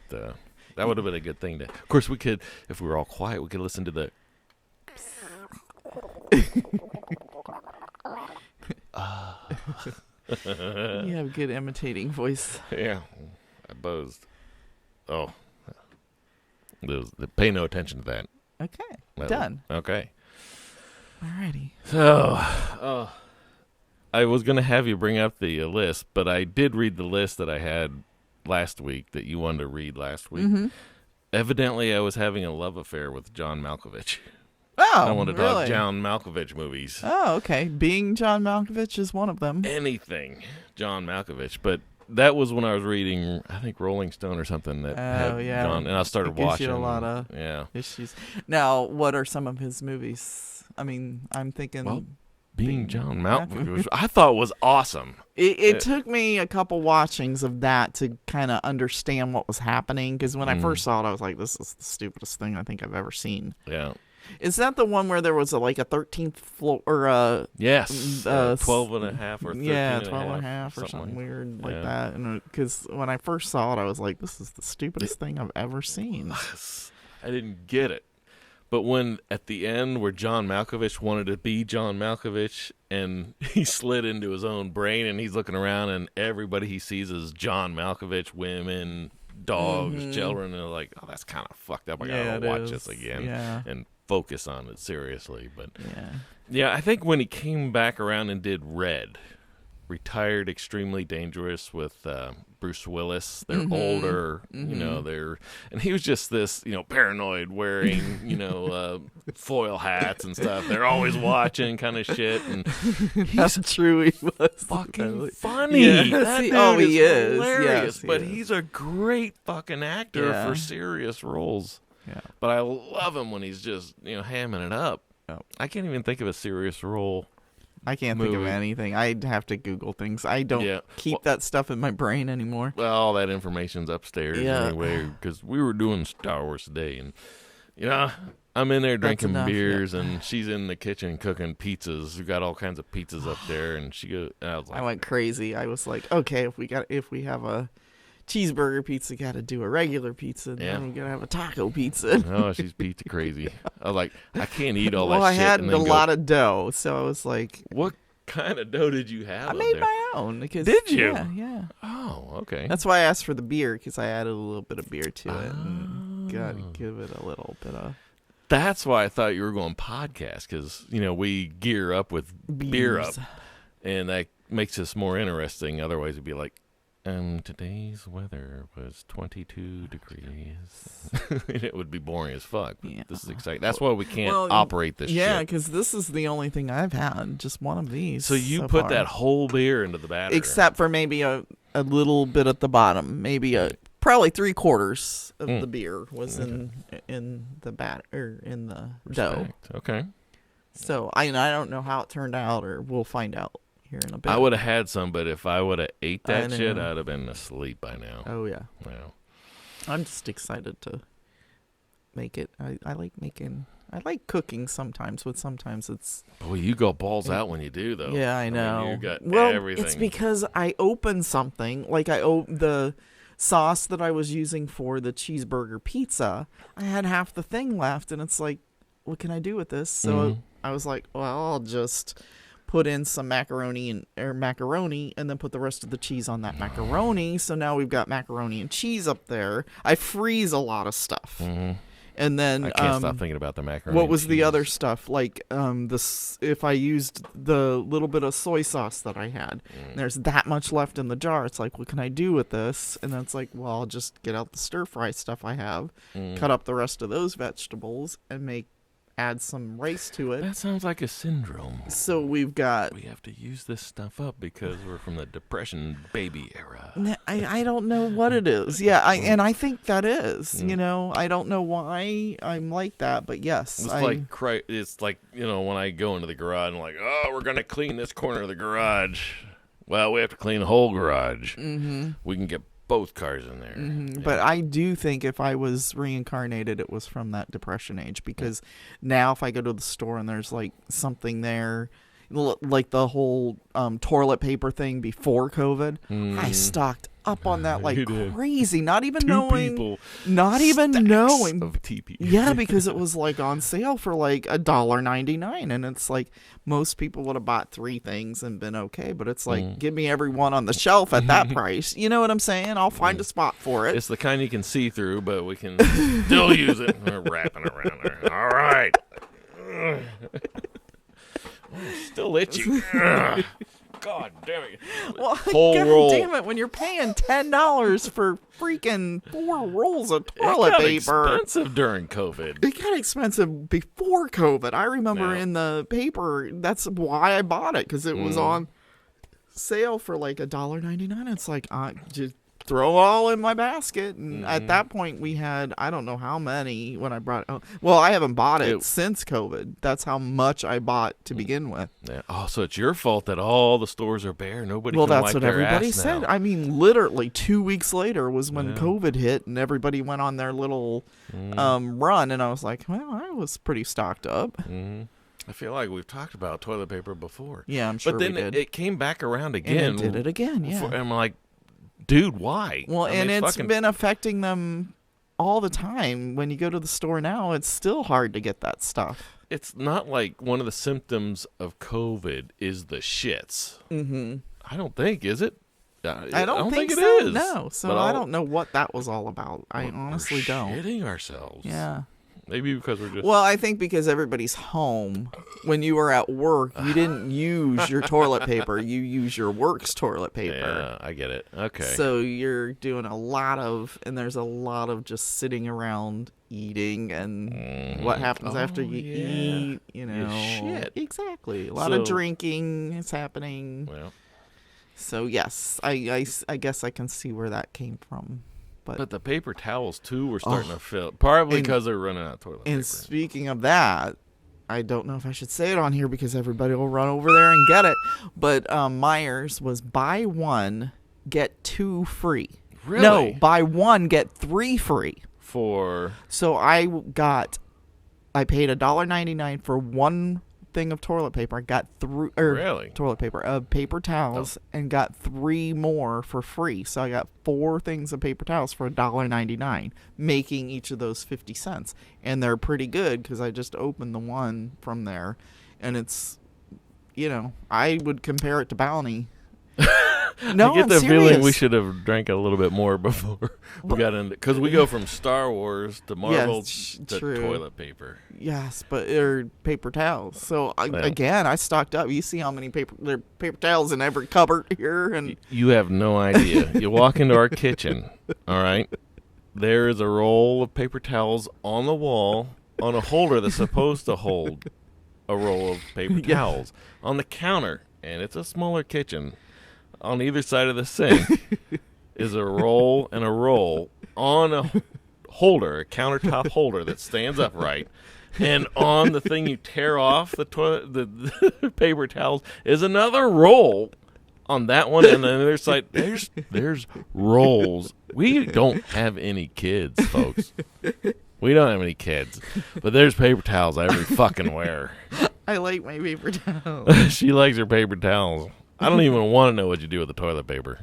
that would have been a good thing to. Of course, we could, if we were all quiet, we could listen to the. You have good imitating voice. Yeah, I buzzed. Oh, pay no attention to that. Okay, done. Okay. Alrighty. So, I was going to have you bring up the list, but I did read the list that I had last week that you wanted to read last week. Mm-hmm. Evidently, I was having a love affair with John Malkovich. Oh, I wanted to really? talk John Malkovich movies. Oh, okay. Being John Malkovich is one of them. Anything John Malkovich. But that was when I was reading, I think, Rolling Stone or something that had yeah. John, and I started It gives watching. you a lot of issues. Now, what are some of his movies? I mean, I'm thinking... Well, Being John Malkovich, I thought was awesome. It took me a couple watchings of that to kind of understand what was happening, because when I first saw it, I was like, this is the stupidest thing I think I've ever seen. Yeah. Is that the one where there was a 13th floor or Yes. 12 and a half or 13 yeah, and 12 a and a half, half or something like- weird like yeah. that? And because when I first saw it, I was like, this is the stupidest thing I've ever seen. I didn't get it. But when at the end where John Malkovich wanted to be John Malkovich and he slid into his own brain and he's looking around and everybody he sees is John Malkovich, women, dogs, children, and they're like, oh, that's kind of fucked up. I Yeah, gotta it watch is. this again Yeah. and focus on it seriously. But Yeah. yeah, I think when he came back around and did Red, Retired Extremely Dangerous with Bruce Willis. They're older, you know, and he was just this, paranoid wearing, foil hats and stuff. They're always watching kind of shit. And That's true. He was fucking funny. Yes, That he- dude oh, he is. hilarious. Yes, he but is. he's a great fucking actor Yeah. for serious roles. Yeah. But I love him when he's just, hamming it up. Oh. I can't even think of a serious role. I can't think of movie. anything. I'd have to Google things. I don't Yeah. keep Well- that stuff in my brain anymore. Well, all that information's upstairs Yeah. anyway, because we were doing Star Wars today, and I'm in there drinking enough, beers, and she's in the kitchen cooking pizzas. We got all kinds of pizzas up there, and she goes, and I was like, I went crazy. I was like, okay, if we have a cheeseburger pizza, got to do a regular pizza. And Yeah. then we got to have a taco pizza. "Oh, she's pizza crazy." I was like, "I can't eat all Well, that I shit." had and a then lot of dough, so I was like, What kind of dough did you have? I up made there? my own. Because, Did you? Yeah. Oh, okay. That's why I asked for the beer, because I added a little bit of beer to it and got Oh. to give it a little bit of That's why I thought you were going podcast, because we gear up with beer up, beers. and that makes us more interesting. Otherwise, it'd be like, today's weather was 22 degrees. It would be boring as fuck. But Yeah. This is exciting. That's why we can't Well, operate this Yeah, shit. because this is the only thing I've had, just one of these. So you so put far. that whole beer into the batter. Except for maybe a little bit at the bottom, maybe probably 3/4 of the beer was in the batter in the dough. Respect. Okay. So I don't know how it turned out, or we'll find out here in a bit. I would have had some, but if I would have ate that I shit, know. I'd have been asleep by now. Oh yeah, Wow. I'm just excited to make it. I like making. I like cooking sometimes, but sometimes it's. Boy, you go balls out when you do, though. Yeah, I know. mean, you got well, everything. it's because I opened something. Like the sauce that I was using for the cheeseburger pizza. I had half the thing left, and it's like, what can I do with this? So Mhm. I was like, well, I'll just put in some macaroni and then put the rest of the cheese on that macaroni. So now we've got macaroni and cheese up there. I freeze a lot of stuff. Mm-hmm. And then I can't stop thinking about the macaroni. What and was the cheese. other stuff? Like if I used the little bit of soy sauce that I had, there's that much left in the jar. It's like, what can I do with this? And then it's like, well, I'll just get out the stir fry stuff I have, cut up the rest of those vegetables, and add some rice to it. That sounds like a syndrome. So we've got. We have to use this stuff up because we're from the Depression baby era. I don't know what it is. Yeah, I think that is. You know, I don't know why I'm like that, but yes, it's like when I go into the garage and like, oh, we're gonna clean this corner of the garage. Well, we have to clean the whole garage. Mm-hmm. We can get both cars in there. Mm-hmm. Yeah. But I do think if I was reincarnated, it was from that Depression age, because now if I go to the store and there's like something there, like the whole toilet paper thing before COVID, I stocked up on that like crazy, not even knowing of TP. Yeah, because it was like on sale for like $1.99, and it's like most people would have bought 3 things and been okay, but it's like give me every one on the shelf at that price. You know what I'm saying? I'll find a spot for it. It's the kind you can see through, but we can still use it. We're wrapping around there. All right. Still itchy. God damn it. Well, Whole God roll. damn it, when you're paying $10 for freaking 4 rolls of toilet It got paper. expensive during COVID. It got expensive before COVID. I remember in the paper, that's why I bought it, because it was on sale for like $1.99. It's like, just throw it all in my basket. And at that point, we had, I don't know how many when I brought it. Well, I haven't bought it since COVID. That's how much I bought to begin with. Yeah. Oh, so it's your fault that all the stores are bare. Nobody Well, can that's wipe what their everybody ass said. now. I mean, literally 2 weeks later was when COVID hit, and everybody went on their little run. And I was like, well, I was pretty stocked up. I feel like we've talked about toilet paper before. Yeah, I'm sure but then we did. it came back around again. And it did it again, yeah. And I'm like, dude, why? Well, I and mean, it's been affecting them all the time. When you go to the store now, it's still hard to get that stuff. It's not like one of the symptoms of COVID is the shits. Mm-hmm. I don't think, is it? I don't think it so. is. No, so But I don't know what that was all about. I honestly we're don't. Shitting ourselves. Yeah. Maybe because we're just. Well, I think because everybody's home. When you were at work, you didn't use your toilet paper. You use your work's toilet paper. Yeah, I get it. Okay. So you're doing and there's a lot of just sitting around eating, and what happens after you eat, shit. Exactly. A lot of drinking is happening. Well. So yes, I guess I can see where that came from. But the paper towels, too, were starting to fill. Probably because they're running out of toilet paper. And speaking of that, I don't know if I should say it on here because everybody will run over there and get it. But Myers was buy 1, get 2 free. Really? No, buy 1, get 3 free. So I paid $1.99 for 1 thing of toilet paper. I got paper towels, and got 3 more for free. So I got 4 things of paper towels for $1.99, making each of those 50 cents. And they're pretty good because I just opened the one from there, and it's, I would compare it to Bounty. No, I get I'm the serious. feeling we should have drank a little bit more before we got into, because we go from Star Wars to Marvel to true. toilet paper. Yes, but they're paper towels. So again, I stocked up. You see how many there are paper towels in every cupboard here, and You have no idea. You walk into our kitchen, all right? There is a roll of paper towels on the wall on a holder that's supposed to hold a roll of paper towels on the counter, and it's a smaller kitchen. On either side of the sink is a roll and a roll on a holder, a countertop holder that stands upright. And on the thing you tear off the paper towels is another roll on that one. And on the other side, there's rolls. We don't have any kids, folks. We don't have any kids. But there's paper towels every fucking where. I like my paper towels. She likes her paper towels. I don't even want to know what you do with the toilet paper.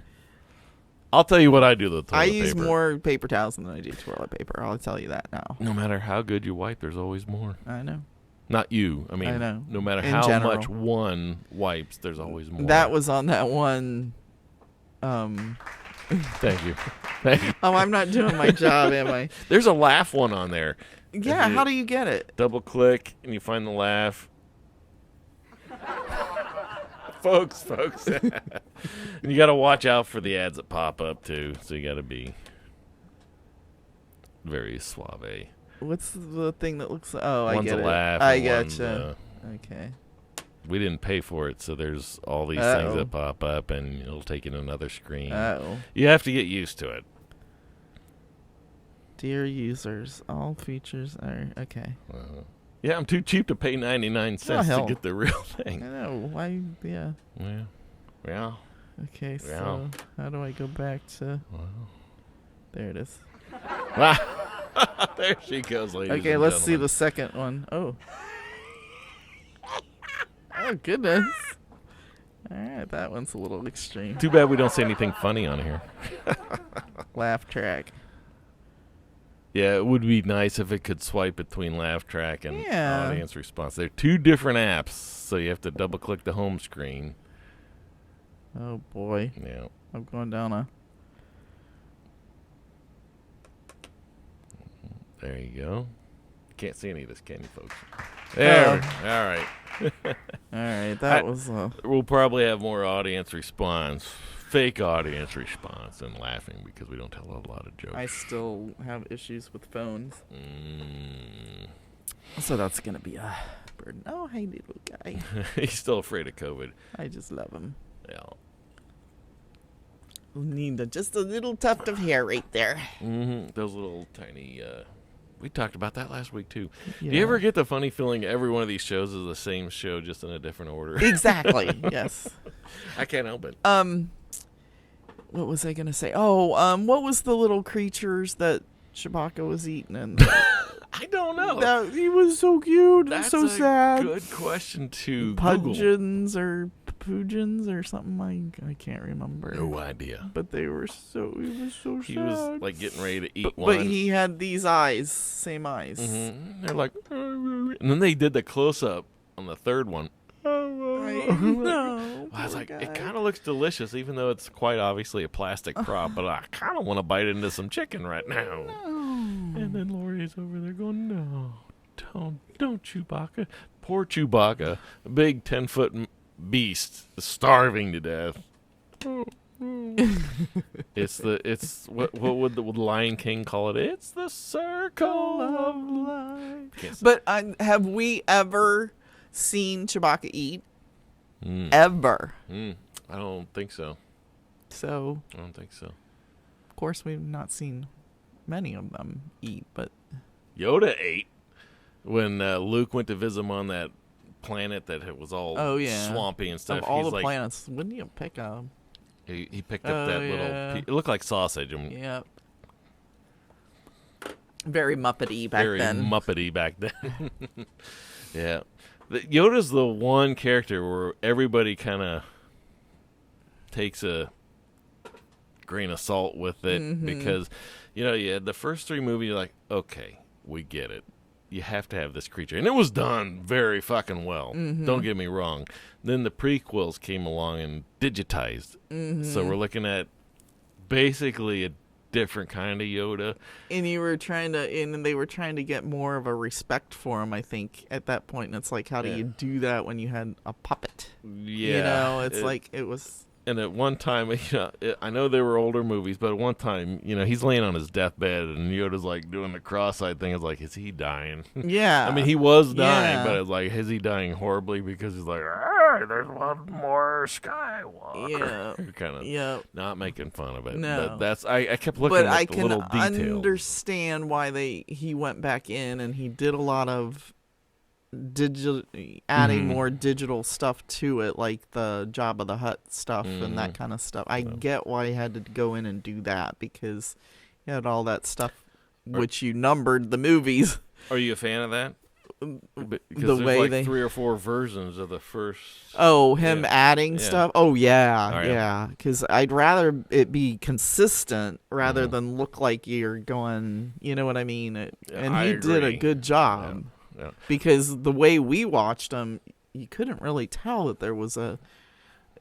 I'll tell you what I do with the toilet paper. I use more paper towels than I do toilet paper. I'll tell you that now. No matter how good you wipe, there's always more. I know. Not you. I mean, I know. no matter In how general. much one wipes, there's always more. That was on that one. Thank you. Thank you. Oh, I'm not doing my job, am I? There's a laugh one on there. Yeah, you how do you get it? Double click and you find the laugh. folks. And you got to watch out for the ads that pop up too. So you got to be very suave. What's the thing that looks? Oh, I One's get a it. laugh. I and one's, gotcha. Okay. we didn't pay for it, so there's all these Uh-oh. things that pop up, and it'll take you to another screen. Oh. You have to get used to it. Dear users, all features are okay. Yeah, I'm too cheap to pay 99 cents to hell. get the real I thing. know. Why? Yeah. Yeah. Okay. So Yeah. how do I go back to? There it is. There she goes, ladies. Okay, and let's see gentlemen. the second one. Oh. Oh goodness. All right, that one's a little extreme. Too bad we don't say anything funny on here. Laugh track. Yeah, it would be nice if it could swipe between laugh track and Yeah. audience response. They're two different apps, so you have to double click the home screen. Oh boy, Yeah. I'm going down a. There you go. Can't see any of this, can you, folks? There. Oh. All right. All right, that I- was. We'll probably have more audience response, fake audience response, and laughing because we don't tell a lot of jokes. I still have issues with phones, Mm. so that's gonna be a burden. Oh, hey, little guy. He's still afraid of COVID. I just love him. Yeah. Need just a little tuft of hair right there. Those little tiny. We talked about that last week too. Yeah. Do you ever get the funny feeling every one of these shows is the same show, just in a different order? Exactly. Yes. I can't help it. What was I gonna say? Oh, what was the little creatures that Chewbacca was eating? And I don't know. that he was so cute. That's So a sad. good question to Google. Pudgeons or Poojins or something. I can't remember. No idea. But they were so. He was so sad. He was like getting ready to eat But one. he had these eyes, same eyes. They're like, and then they did the close up on the third one. I know. I was poor like, guy. it kind of looks delicious, even though it's quite obviously a plastic prop. But I kind of want to bite into some chicken right now. And then Lori's over there going, "No, don't Chewbacca, poor Chewbacca, a big 10-foot beast, starving to death." It's what would the Lion King call it? It's the circle of life. Can't say- But have we ever seen Chewbacca eat? Mm. Ever. I don't think so. So, I don't think so. of course, we've not seen many of them eat, but Yoda ate when Luke went to visit him on that planet that was all swampy and stuff. of all He's the like, planets, wouldn't you pick a... he picked up Oh, that yeah. little. It looked like sausage. And Yep. Very Muppety back very then. Muppety back then. Yeah, Yoda's the one character where everybody kind of takes a grain of salt with it because, you had the first three movies. You're like, okay, we get it. You have to have this creature, and it was done very fucking well. Don't get me wrong. Then the prequels came along and digitized, so we're looking at basically a different kind of Yoda. And you were trying to, and they were trying to get more of a respect for him, I think, at that point. And it's like, how do you do that when you had a puppet? Yeah, It's like, it was... And at one time, I know they were older movies, but at one time, he's laying on his deathbed, and Yoda's like doing the cross-eyed thing. It's like, is he dying? Yeah. I mean, he was dying, Yeah. but it's like, is he dying horribly because he's like, there's one more Skywalker. Yeah. Kind of Yeah. not making fun of it. No. But I kept looking But at I the can little details. understand why he went back in and he did a lot of adding more digital stuff to it, like the Jabba the Hutt stuff and that kind of stuff. I get why he had to go in and do that because he had all that stuff, which you numbered the movies. Are you a fan of that? Because The there's way like they 3 or 4 versions of the first. Oh, him Yeah. adding Yeah. stuff? Oh, yeah, Oh, yeah. yeah. Because I'd rather it be consistent rather than look like you're going, you know what I mean? And I he did a agree. good job. Yeah. Because the way we watched them, you couldn't really tell that there was a,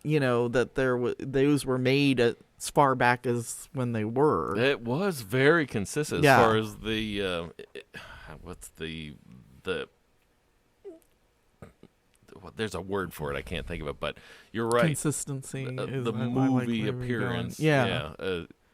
that those were made as far back as when they were. It was very consistent as far as the what's the there's a word for it. I can't think of it, but you're right. Consistency. The movie appearance. Yeah.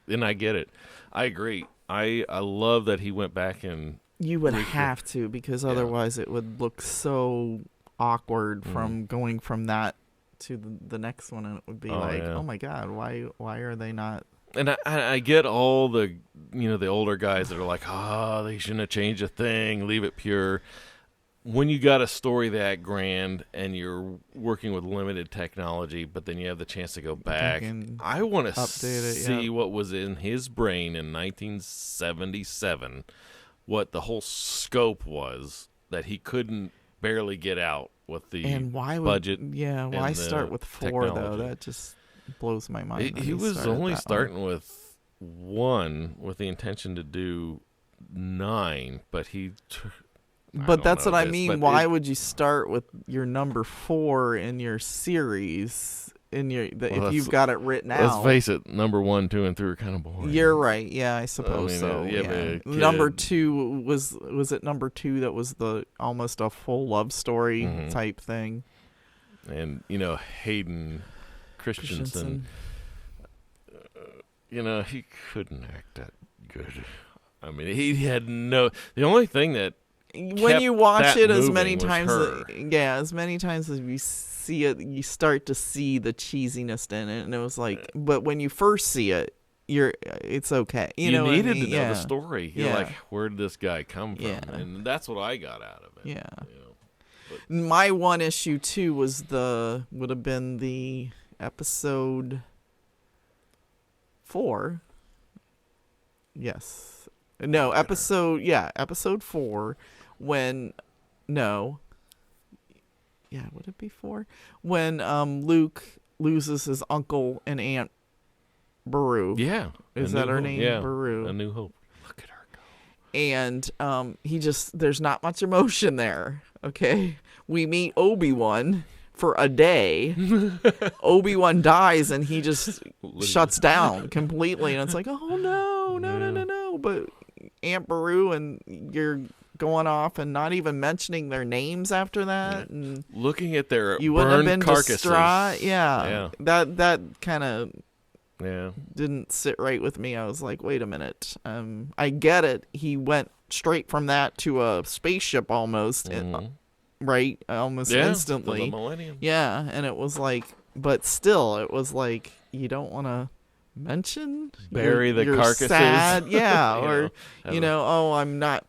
And I get it. I agree. I love that he went back and. You would have to, because otherwise it would look so awkward from going from that to the next one, and it would be oh my God, why are they not? And I get all the the older guys that are like, they shouldn't have changed a thing, leave it pure. When you got a story that grand and you're working with limited technology, but then you have the chance to go back, I want to see what was in his brain in 1977, what the whole scope was that he couldn't barely get out with the budget. Why start with 4 though? That just blows my mind. He was only starting with 1 with the intention to do 9, but he. But that's what I mean. Why would you start with your number 4 in your series if you've got it written out? Let's face it, number 1, 2, and 3 are kind of boring. You're right. Yeah, I suppose so. Number 2 was it number 2 that was the almost a full love story type thing. And Hayden Christensen. He couldn't act that good. I mean, he had the only thing that. When you watch it as many times as you see it, you start to see the cheesiness in it, and it was like, but when you first see it, it's okay. You needed to know the story. You're like, where did this guy come from? And that's what I got out of it. My one issue too would have been the episode 4. Yes. No, episode 4 would it be 4? When Luke loses his uncle and Aunt Beru. Yeah. Is that her name? Yeah. Beru. A New Hope. Look at her go. And there's not much emotion there, okay? We meet Obi-Wan for a day. Obi-Wan dies and he just shuts down completely, and it's like, oh no. But Aunt Beru, and you're going off and not even mentioning their names after that, and looking at their you burned wouldn't have been carcasses. Distraught. That kind of Yeah. Didn't sit right with me. I was like, wait a minute. I get it. He went straight from that to a spaceship almost, right? Almost instantly. To the Millennium. Yeah, and it was like, but still, it was like, you don't want to mention? Bury the you're carcasses. Sad, yeah, or, oh, I'm not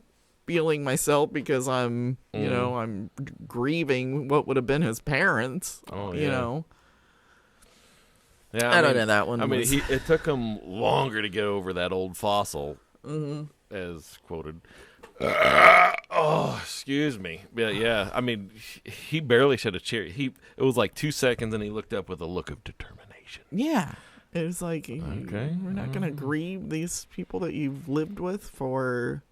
feeling myself because I'm, I'm grieving what would have been his parents, you know. Yeah, I don't know that one. I mean, it took him longer to get over that old fossil, as quoted. Oh, excuse me. But yeah, I mean, he barely shed a tear. It was like 2 seconds, and he looked up with a look of determination. Yeah, it was like, okay, we're not going to grieve these people that you've lived with for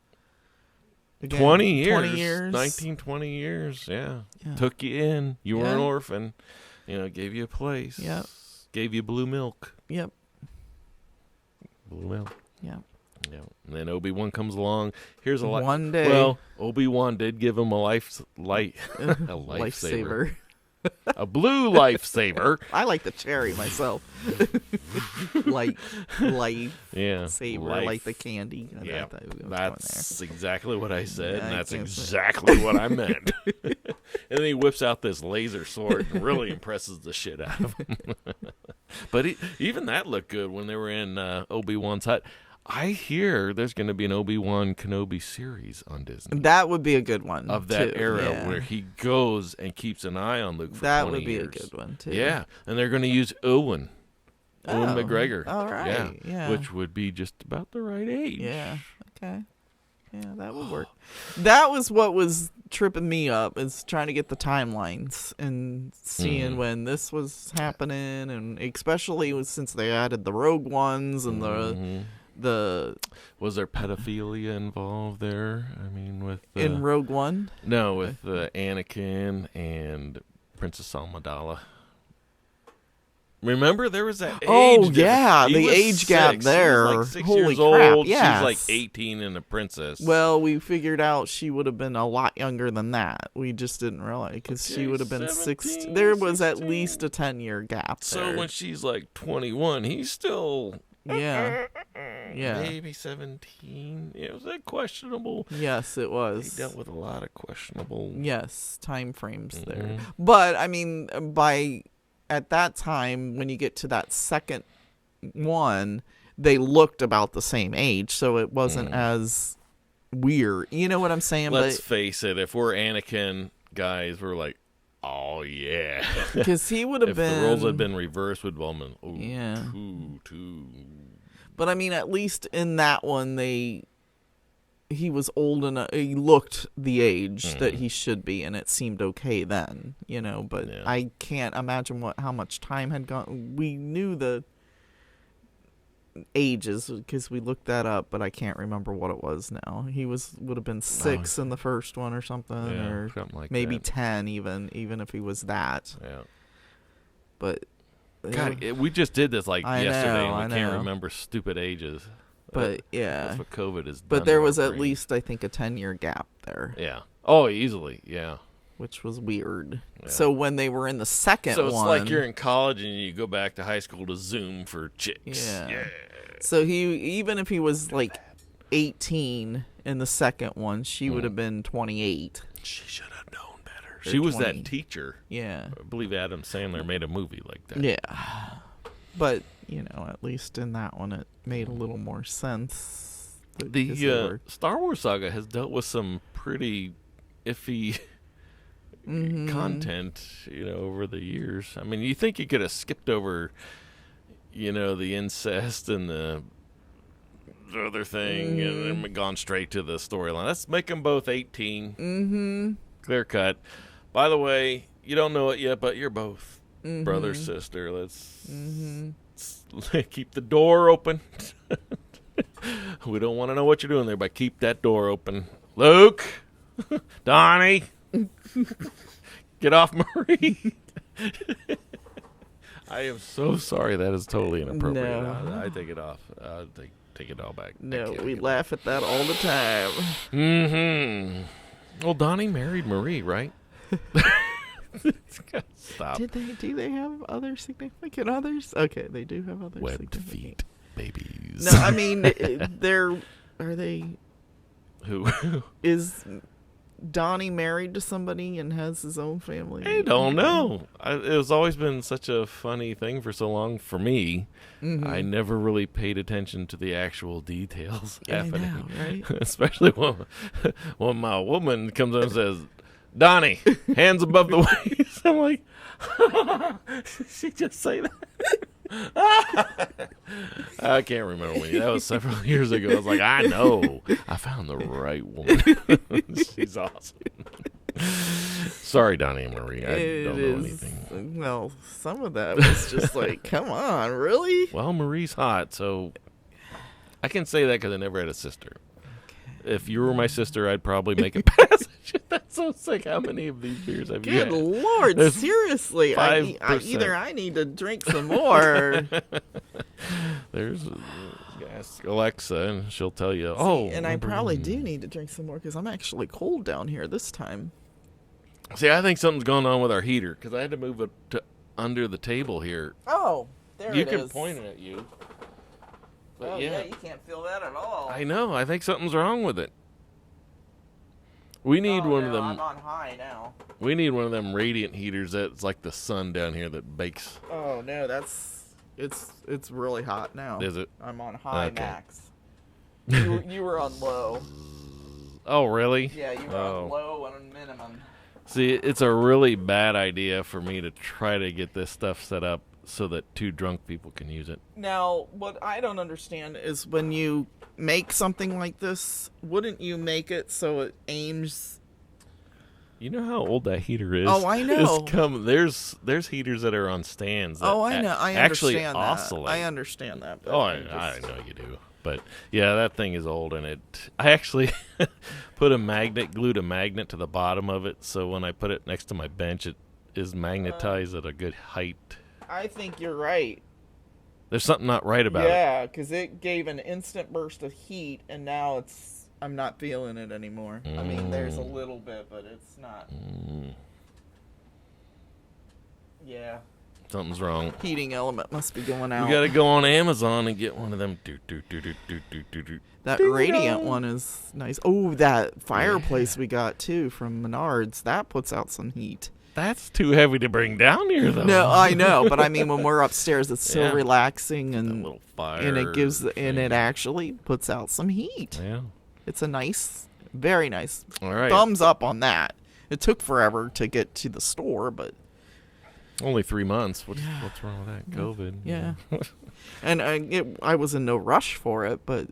20 years, 19, 20 years. Yeah, took you in. You were an orphan. Gave you a place. Yep. Gave you blue milk. Yep. Blue milk. Yep. Yeah. And then Obi-Wan comes along. Here's a one day. Well, Obi-Wan did give him a lifesaver. A blue lifesaver. I like the cherry myself. life saver, like the candy. Yeah, that's exactly what I said, and that's exactly what I meant. And then he whips out this laser sword and really impresses the shit out of him. But even that looked good when they were in Obi-Wan's hut. I hear there's going to be an Obi-Wan Kenobi series on Disney. That would be a good one. Of that era where he goes and keeps an eye on Luke for 20 years. That would be a good one, too. Yeah, and they're going to use Ewan McGregor. All right, yeah. Which would be just about the right age. Yeah, okay. Yeah, that would work. That was what was tripping me up, is trying to get the timelines and seeing when this was happening, and especially since they added the Rogue Ones and Was there pedophilia involved there? I mean, with in Rogue One. No, with Anakin and Princess Amidala. Remember, there was that age. Oh yeah, He the was age gap 6. there. He was like 6 Holy years crap! old. Yes. She's like 18 and a princess. Well, we figured out she would have been a lot younger than that. We just didn't realize because she would have been 16. There was 16. at least a 10-year gap So there. when she's like 21, he's still Yeah. maybe 17. It was a questionable. Yes, it He was. dealt with a lot of questionable. Yes, time frames there. Mhm. But I mean, at that time, when you get to that second one, they looked about the same age, so it wasn't as weird. You know what I'm saying? Let's face it. If we're Anakin guys, we're like, oh yeah. Because he would have If been. the roles had been reversed, would have been Yeah. too. But I mean, at least in that one, he was old enough. He looked the age that he should be, and it seemed okay then, you know. But Yeah. I can't imagine how much time had gone. We knew the ages because we looked that up, but I can't remember what it was now. He would have been 6 in the first one or something, Yeah, or something like maybe that. 10 even if he was that. Yeah. But God, we just did this like I yesterday, know, and we I can't know. remember stupid ages. but yeah. That's what COVID is. But there was at least, I think, a 10-year gap there. Yeah. Oh, easily. Yeah. Which was weird. Yeah. So when they were in the second So it's one, like you're in college and you go back to high school to Zoom for chicks. Yeah. So even if he was like 18 in the second one, she would have been 28. She should have known better. Or She was 20. that teacher. Yeah. I believe Adam Sandler made a movie like that. Yeah. But, you know, at least in that one it made a little more sense. because they The were- Star Wars saga has dealt with some pretty iffy content, you know, over the years. I mean, you think you could have skipped over, you know, the incest and the other thing and then gone straight to the storyline. Let's make them both 18. Clear cut. By the way, you don't know it yet, but you're both brother, sister. Let's keep the door open. We don't want to know what you're doing there, but keep that door open. Luke, Donnie, get off Marie. I am so sorry. That is totally inappropriate. No. I take it off. Take it all back. No, we laugh at that all the time. Mm-hmm. Well, Donnie married Marie, right? Stop. Do they have other significant others? Okay, they do have other Webbed significant. feet, babies. No, I mean, are they, Who? is Donnie married to somebody and has his own family? I don't know. It has always been such a funny thing for so long for me. I never really paid attention to the actual details happening. I know, right? Especially when my woman comes up and says, Donnie, hands above the waist. I'm like, did she just say that? I can't remember when. That was several years ago. I was like, I know. I found the right woman. She's awesome. Sorry, Donnie and Marie. I don't know anything. Well, some of that was just like, come on, really? Well, Marie's hot, so I can say that because I never had a sister. If you were my sister, I'd probably make it past. That's so sick. How many of these beers have you Good had? Lord, There's seriously. Either 5%. I need to drink some more. There's ask Alexa, and she'll tell you. Oh, And I probably do need to drink some more because I'm actually cold down here this time. See, I think something's going on with our heater because I had to move it to under the table here. Oh, there You it can is. point it at you. But Oh, yeah, you can't feel that at all. I know. I think something's wrong with it. We need one of them. I'm on high now. We need one of them radiant heaters that's like the sun down here that bakes. Oh, no, it's really hot now. Is it? I'm on high Okay. max. You were on low. Oh, really? Yeah, you were on low and on minimum. See, it's a really bad idea for me to try to get this stuff set up so that two drunk people can use it. Now, what I don't understand is when you make something like this, wouldn't you make it so it aims? You know how old that heater is? Oh, I know. There's heaters that are on stands. That Oh, I know. I actually understand that. oscillate. I understand that. but Oh, I'm I just- know you do. But yeah, that thing is old, and I actually glued a magnet to the bottom of it, so when I put it next to my bench, it is magnetized at a good height. I think you're right. There's something not right about it. Yeah, because it gave an instant burst of heat, and now I'm not feeling it anymore. I mean, there's a little bit, but it's not. Yeah. Something's wrong. Heating element must be going out. We got to go on Amazon and get one of them. That radiant one is nice. Oh, that fireplace we got, too, from Menards. That puts out some heat. That's too heavy to bring down here, though. No, I know, but I mean, when we're upstairs, it's so relaxing, and a little fire, and it actually puts out some heat. Yeah, it's a nice, very nice. All right, thumbs up on that. It took forever to get to the store, but only 3 months. What's wrong with that? COVID. Yeah, and I was in no rush for it, but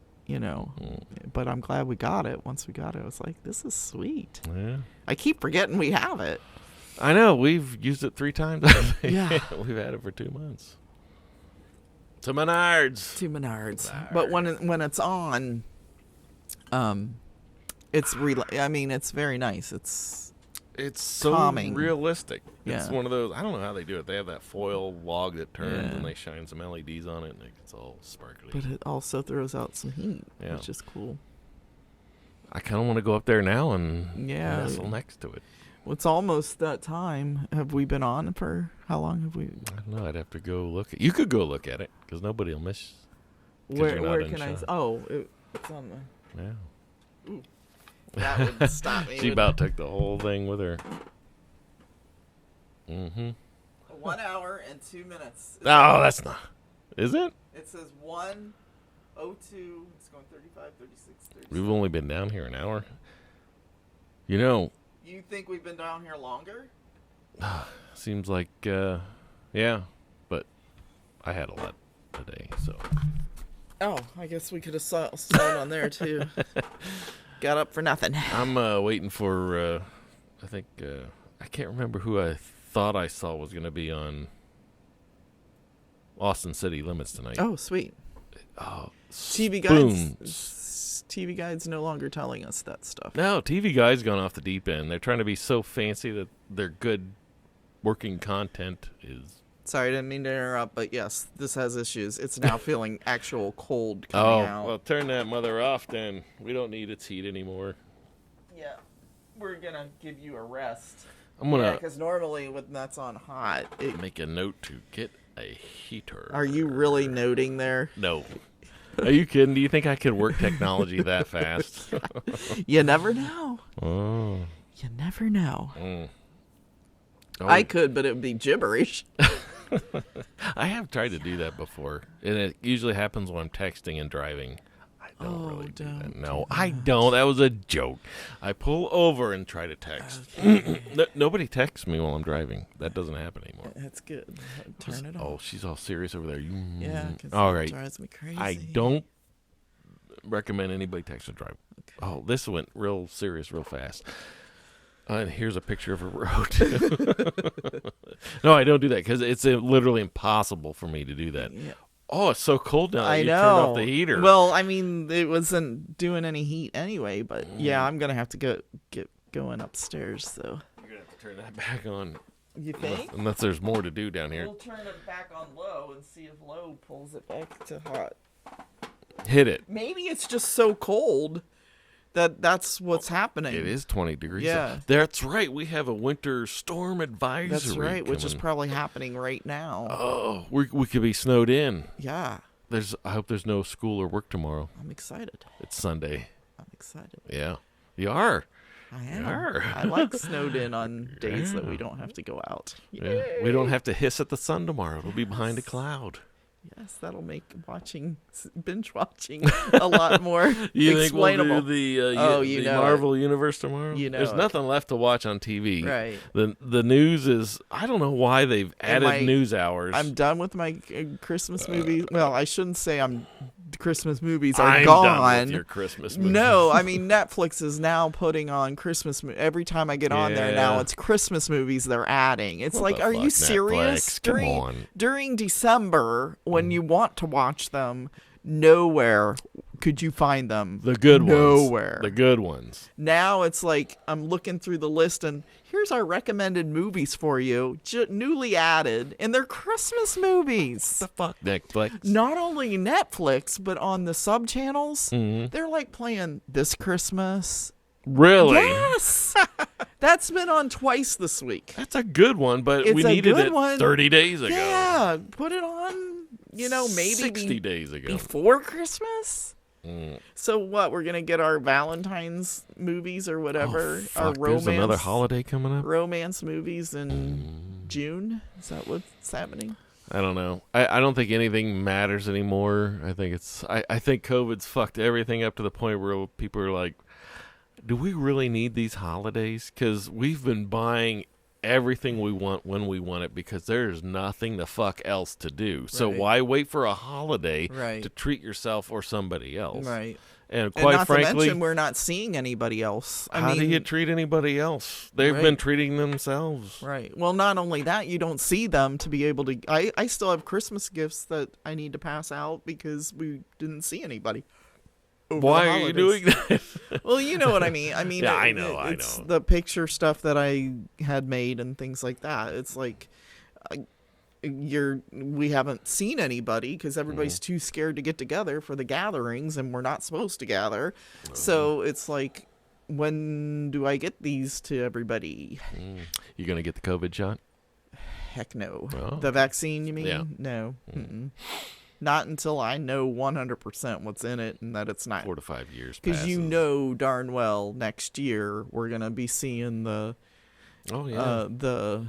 but I'm glad we got it. Once we got it, I was like, this is sweet. Yeah, I keep forgetting we have it. I know, we've used it 3 times. Yeah. We've had it for 2 months. To Menards. But when it's on, it's it's very nice. It's so calming. Realistic. Yeah. It's one of those, I don't know how they do it. They have that foil log that turns and they shine some LEDs on it and it's all sparkly. But it also throws out some heat, yeah, which is cool. I kind of want to go up there now and nestle next to it. Well, it's almost that time. Have we been on for how long have we? I don't know. I'd have to go look. You could go look at it because nobody will miss. Where can I? Oh, it's on the. Yeah. Ooh, that would stop me. She about took the whole thing with her. 1 hour and 2 minutes. No, that's not. Is it? It says 1:02. It's going 35, 36, 36. We've only been down here an hour. You think we've been down here longer? Seems like, yeah, but I had a lot today, so. Oh, I guess we could have stalled on there, too. Got up for nothing. I'm waiting for, I think, I can't remember who I thought I saw was going to be on Austin City Limits tonight. Oh, sweet. Oh, TV Guide's no longer telling us that stuff. No, TV Guide's gone off the deep end. They're trying to be so fancy that their good working content is... Sorry, I didn't mean to interrupt, but yes, this has issues. It's now feeling actual cold coming out. Oh, well, turn that mother off then. We don't need its heat anymore. Yeah, we're going to give you a rest. I'm going to... because normally when that's on hot... make a note to get a heater. Are you really noting there? No. Are you kidding? Do you think I could work technology that fast? You never know. Oh. You never know. Oh. I could, but it would be gibberish. I have tried to do that before, and it usually happens when I'm texting and driving. I don't really do that. No, I don't. That was a joke. I pull over and try to text. Okay. Nobody texts me while I'm driving. That doesn't happen anymore. That's good. Turn it off. Oh, she's all serious over there. Yeah, because it drives me crazy. I don't recommend anybody text and drive. Okay. Oh, this went real serious real fast. And here's a picture of a road. No, I don't do that because it's literally impossible for me to do that. Yeah. Oh, it's so cold now. I know. Turn off the heater. Well, I mean, it wasn't doing any heat anyway, but yeah, I'm going to have to get going upstairs. So you're going to have to turn that back on. You think? Unless there's more to do down here. We'll turn it back on low and see if low pulls it back to hot. Hit it. Maybe it's just so cold that's what's happening. It is 20 degrees. Yeah. That's right. We have a winter storm advisory. That's right, which is probably happening right now. Oh, we could be snowed in. Yeah. I hope there's no school or work tomorrow. I'm excited. It's Sunday. I'm excited. Yeah. You are. I am. I like snowed in on days that we don't have to go out. Yeah. We don't have to hiss at the sun tomorrow. It'll be behind a cloud. Yes, that'll make binge watching a lot more you explainable. Think we'll do the Marvel Universe tomorrow? There's nothing left to watch on TV. Right. The news is, I don't know why they've added news hours. I'm done with my Christmas movies. Well, I shouldn't say Christmas movies are I'm gone. Done with your Christmas movies. No, I mean Netflix is now putting on Christmas. Every time I get on there now, it's Christmas movies they're adding. It's like, are you serious? Netflix? During December, when you want to watch them, nowhere could you find them? The good ones. Nowhere. The good ones. Now it's like I'm looking through the list and here's our recommended movies for you, newly added, and they're Christmas movies. The fuck, Netflix? Not only Netflix, but on the sub channels, Mm-hmm. they're like playing This Christmas. Really? Yes, that's been on twice this week. That's a good one, but It's we a needed good it one. 30 days ago. Yeah, put it on. Maybe 60 days ago. before Christmas. Mm. So what? We're gonna get our Valentine's movies or whatever. Oh, Our fuck, romance. there's another holiday coming up. Romance movies in June. Is that what's happening? I don't know. I don't think anything matters anymore. I think I think COVID's fucked everything up to the point where people are like, do we really need these holidays? Because we've been buying everything we want when we want it because there's nothing the fuck else to do. So Right. why wait for a holiday Right. to treat yourself or somebody else? Right. And And quite not to frankly, mention, we're not seeing anybody else. how do you treat anybody else? They've Right. been treating themselves. Right. Well, not only that, you don't see them to be able to. I still have Christmas gifts that I need to pass out because we didn't see anybody. over the Why are you holidays. doing that? Well, you know what I mean. Yeah, I know, It's I know. the picture stuff that I had made and things like that. It's like we haven't seen anybody because everybody's too scared to get together for the gatherings, and we're not supposed to gather. So it's like, when do I get these to everybody? You gonna get the COVID shot? Heck no. Oh. The vaccine, you mean? Yeah. No. Mm-mm. Not until I know 100% what's in it and that it's not. 4 to 5 years. Because you passes. know darn well next year we're going to be seeing the Oh yeah.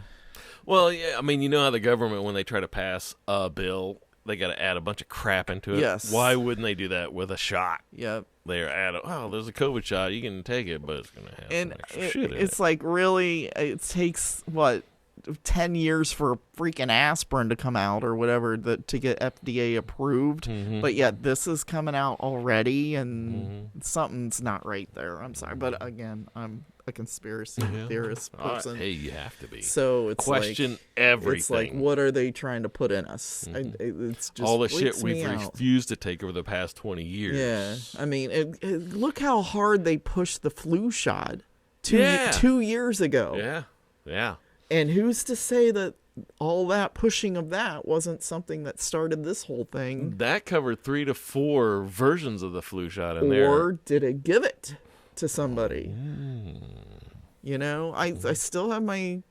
Well, yeah. I mean, you know how the government, when they try to pass a bill, they got to add a bunch of crap into it. Yes. Why wouldn't they do that with a shot? Yep. They're there's a COVID shot. You can take it, but it's gonna have And some extra shit in it's like, really, it takes what, 10 years for a freaking aspirin to come out or whatever to get FDA approved. Mhm. But yet this is coming out already, and something's not right there. I'm sorry, but again, I'm a conspiracy theorist person. Hey, you have to be. So it's Question like, everything. It's like, what are they trying to put in us? It's just all the shit freaks me we've out. refused to take over the past 20 years. Yeah, I mean, look how hard they pushed the flu shot Yeah. 2 years ago. Yeah. Yeah. And who's to say that all that pushing of that wasn't something that started this whole thing? That covered 3 to 4 versions of the flu shot in there. Or did it give it to somebody? You know, I still have my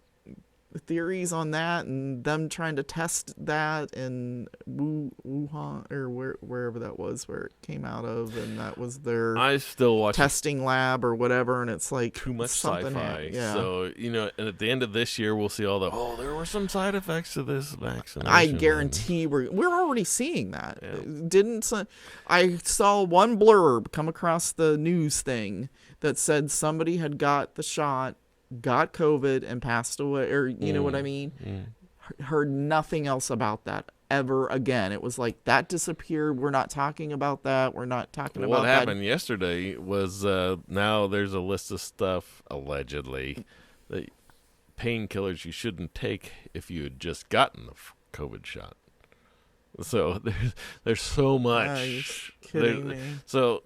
theories on that, and them trying to test that in Wuhan or wherever that was, where it came out of, and that was their I still watch testing lab or whatever, and it's like too much something sci-fi. Yeah. So, and at the end of this year, we'll see all there were some side effects to this vaccination. I guarantee we're already seeing that. Yeah. I saw one blurb come across the news thing that said somebody had got the shot, got COVID, and passed away, or you know what I mean? Heard nothing else about that ever again. It was like that disappeared. We're not talking about that. We're not talking about What that. happened yesterday was now there's a list of stuff, allegedly, that painkillers you shouldn't take if you had just gotten the COVID shot. So there's so much. You're kidding me. So,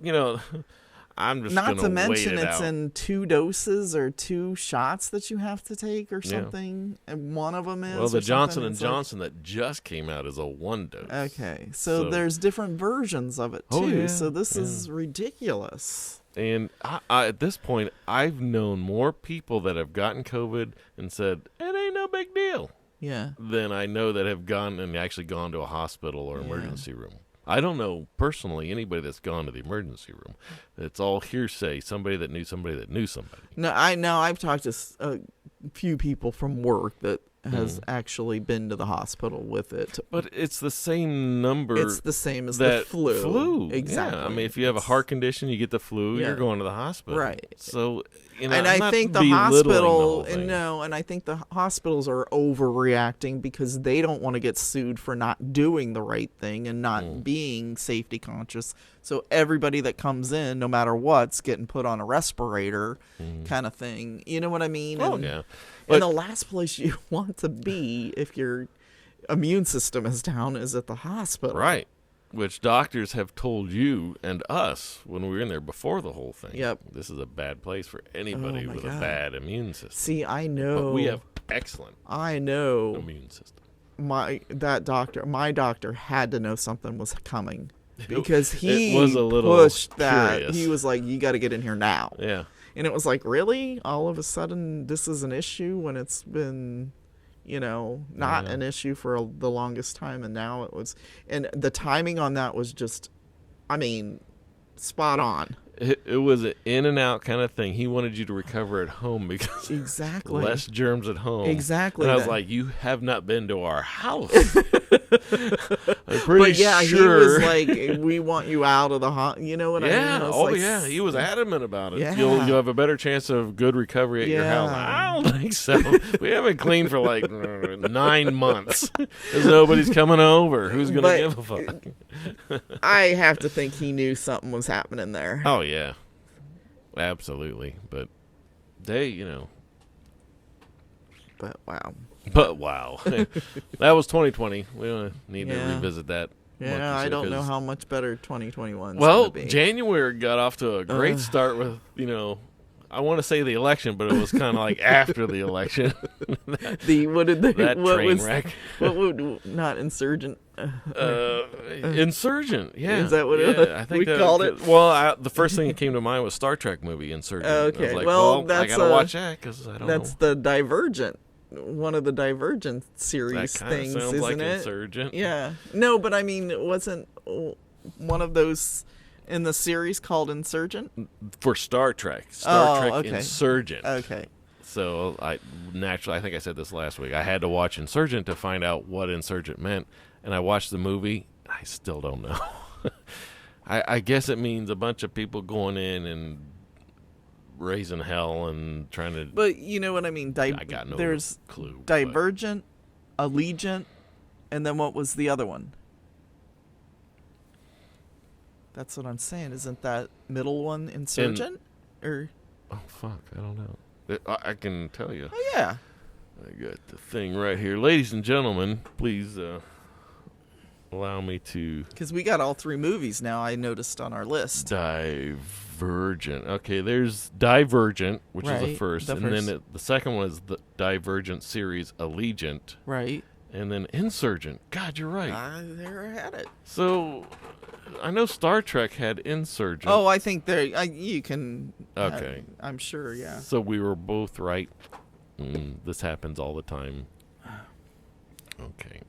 I'm just Not gonna to mention wait it it's out. in 2 doses or 2 shots that you have to take or something, and one of them is. Well, the or Johnson something. & It's like- Johnson that just came out is a 1 dose. Okay, so So- there's different versions of it too. Oh, yeah, so this is ridiculous. And I, at this point, I've known more people that have gotten COVID and said, it ain't no big deal, Yeah. than I know that have gone and actually gone to a hospital or emergency room. I don't know personally anybody that's gone to the emergency room. It's all hearsay. Somebody that knew somebody that knew somebody. No, I know. I've talked to a few people from work that has actually been to the hospital with it. But it's the same number. It's the same as that the flu. Exactly. Yeah. I mean, if you have a heart condition, you get the flu, Yeah. you're going to the hospital. Right. So, And I'm I not think the belittling hospital, the whole thing. and I think the hospitals are overreacting because they don't want to get sued for not doing the right thing and not being safety conscious. So everybody that comes in, no matter what's getting put on a respirator, kind of thing. You know what I mean? Oh, and, yeah. And the last place you want to be if your immune system is down is at the hospital. Right. Which doctors have told you and us when we were in there before the whole thing. Yep. This is a bad place for anybody Oh, my with God. a bad immune system. See, I know. But we have excellent I know. immune system. My doctor had to know something was coming because he It was a little pushed that. curious. He was like, "You got to get in here now." Yeah. And it was like, really? All of a sudden, this is an issue when it's been, not Yeah. an issue for the longest time, and now it was. And the timing on that was just, spot on. It was an in and out kind of thing. He wanted you to recover at home because Exactly. less germs at home. Exactly. And I was that. like, you have not been to our house. I'm pretty But yeah, sure. he was like, "We want you out of the you know what I mean?" Yeah. I was Oh, like, yeah. He was adamant about it. Yeah. You'll have a better chance of good recovery at your house. Yeah. I don't think so. We haven't cleaned for like 9 months. Because nobody's coming over. Who's going to But- give a fuck? I have to think he knew something was happening there. Oh, yeah. Absolutely. But they, But wow. But wow. That was 2020. We don't need to Yeah. revisit that. Yeah, monkey I shit, don't know 'cause- how much better 2021 is Well, going to be. January got off to a great start with, I want to say the election, but it was kind of like after the election. What did they? That what train was? wreck. What would not insurgent? Insurgent, yeah. Is that what it yeah, was? I think We that, called it? Well, the first thing that came to mind was Star Trek movie, Insurgent. I Okay, was like, well, I that's got to watch that because I don't That's know. the Divergent, one of the Divergent series That kind of things, sounds isn't like it? Insurgent. Yeah. No, but I mean, it wasn't one of those in the series called Insurgent? For Star Trek. Star Oh, Trek okay. Insurgent. Okay. So I think I said this last week. I had to watch Insurgent to find out what Insurgent meant, and I watched the movie. I still don't know. I guess it means a bunch of people going in and raising hell and trying to. But you know what I mean? I got no There's clue. but- Divergent, Allegiant, and then what was the other one? That's what I'm saying. Isn't that middle one Insurgent? Or Oh fuck! I don't know. I can tell you. oh yeah. I got the thing right here, ladies and gentlemen. Please allow me to. Because we got all three movies now, I noticed on our list. Divergent. Okay, there's Divergent, which is the Right, first, the and first. then the second one is the Divergent series Allegiant, Right. and then Insurgent. God, you're right. There I had it. So I know Star Trek had Insurgent. Oh, I think there. You can. Okay. I'm sure. Yeah. So we were both right. This happens all the time. Okay.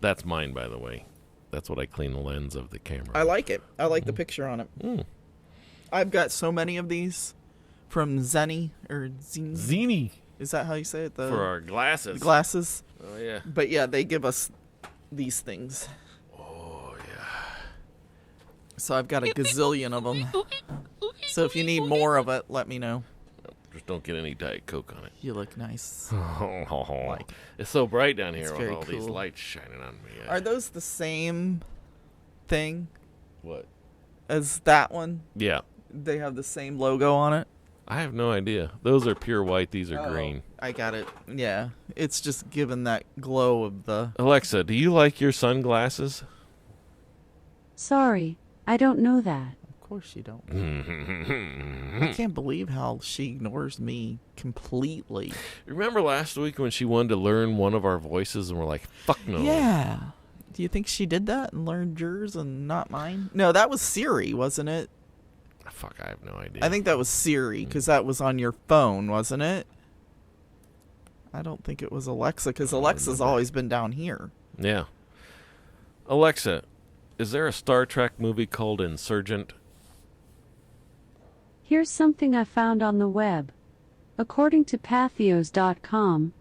That's mine, by the way. That's what I clean the lens of the camera. I like it. I like the picture on it. Mm. I've got so many of these from Zenny or Zine. Zini Is that how you say it? The for our glasses. the glasses. Oh yeah. But yeah, they give us these things. Oh yeah. So I've got a gazillion of them. So if you need more of it, let me know. Just don't get any Diet Coke on it. You look nice. Like, it's so bright down here It's with very all these cool. lights shining on me. Are those the same thing What? as that one? Yeah. They have the same logo on it. I have no idea. Those are pure white. These are Oh, green. I got it. Yeah. It's just giving that glow of the. Alexa, do you like your sunglasses? Sorry, I don't know that. Of course you don't. Hmm. I can't believe how she ignores me completely. Remember last week when she wanted to learn one of our voices and we're like, fuck no. Yeah. Do you think she did that and learned yours and not mine? No, that was Siri, wasn't it? Fuck, I have no idea. I think that was Siri because that was on your phone, wasn't it? I don't think it was Alexa because Alexa's always been down here. Yeah. Alexa, is there a Star Trek movie called Insurgent? Here's something I found on the web. According to Pathos.com,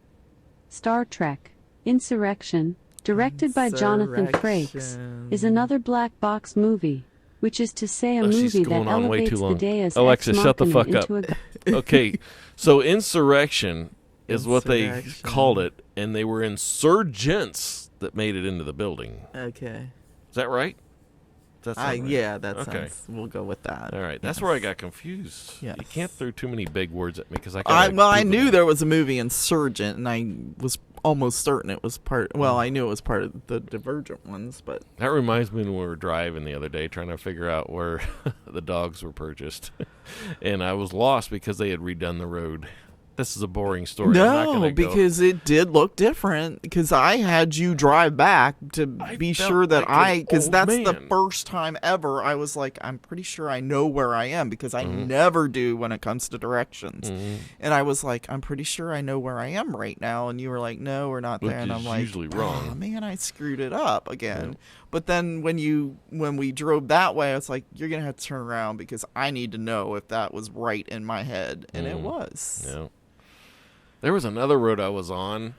Star Trek Insurrection, directed by Jonathan Frakes, is another black box movie, which is to say a Oh, she's movie that going on way elevates too the long. Deus Alexa, Ex shut the Machina fuck up. into a Okay, so Insurrection is what they Insurrection. called it, and they were insurgents that made it into the building. Okay. Is that right? That's right. Yeah, that Okay. sounds. We'll go with that. All right, that's where I got confused. Yes. You can't throw too many big words at me because I. I Google knew it. there was a movie Insurgent, and I was almost certain it was part. Well, I knew it was part of the Divergent ones, but That reminds me when we were driving the other day trying to figure out where the dogs were purchased. And I was lost because they had redone the road. This is a boring story. I'm not no, gonna go. because it did look different. Because I had you drive back to be felt sure that like an because old that's the man. first time ever I was like, I'm pretty sure I know where I am because I Mm-hmm. never do when it comes to directions. And I was like, I'm pretty sure I know where I am right now. And you were like, no, we're not Which there. And I'm is like, usually wrong. oh, man, I screwed it up again. But then when we drove that way, I was like, you're gonna have to turn around because I need to know if that was right in my head, and it was. Yeah. There was another road I was on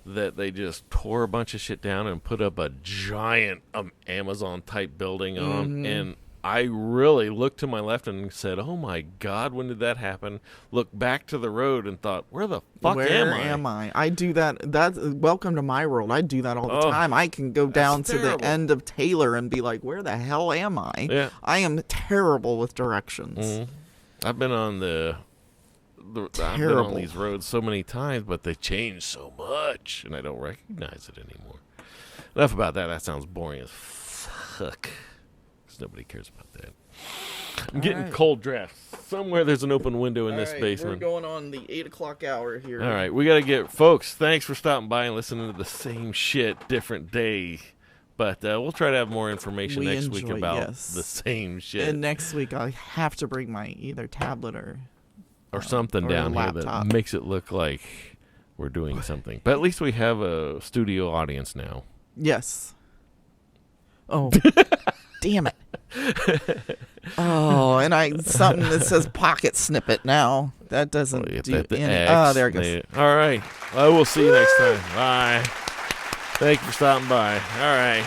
that they just tore a bunch of shit down and put up a giant Amazon type building on. And I really looked to my left and said, oh my God, when did that happen? Looked back to the road and thought, where the fuck Where am I? I do that. That's welcome to my world. I do that all the Oh, time. I can go down to terrible. the end of Taylor and be like, where the hell am I? Yeah. I am terrible with directions. I've been on I've been on Terrible. these roads so many times, but they change so much, and I don't recognize it anymore. Enough about that. That sounds boring as fuck. 'Cause nobody cares about that. I'm getting right. cold drafts. Somewhere there's an open window in this All right, basement. We're going on the 8 o'clock hour here. All right, we got to get... Folks, thanks for stopping by and listening to the same shit, different day. But we'll try to have more information We next week enjoy- about yes. the same shit. And next week I have to bring my either tablet or something or a down here laptop. that makes it look like we're doing something. But at least we have a studio audience now. yes. Oh, damn it! Oh, and something that says pocket snippet now. That doesn't Well, you do hit the any. X, Oh, there it goes. All right. Well, we'll see you next time. Bye. Thank you for stopping by. All right.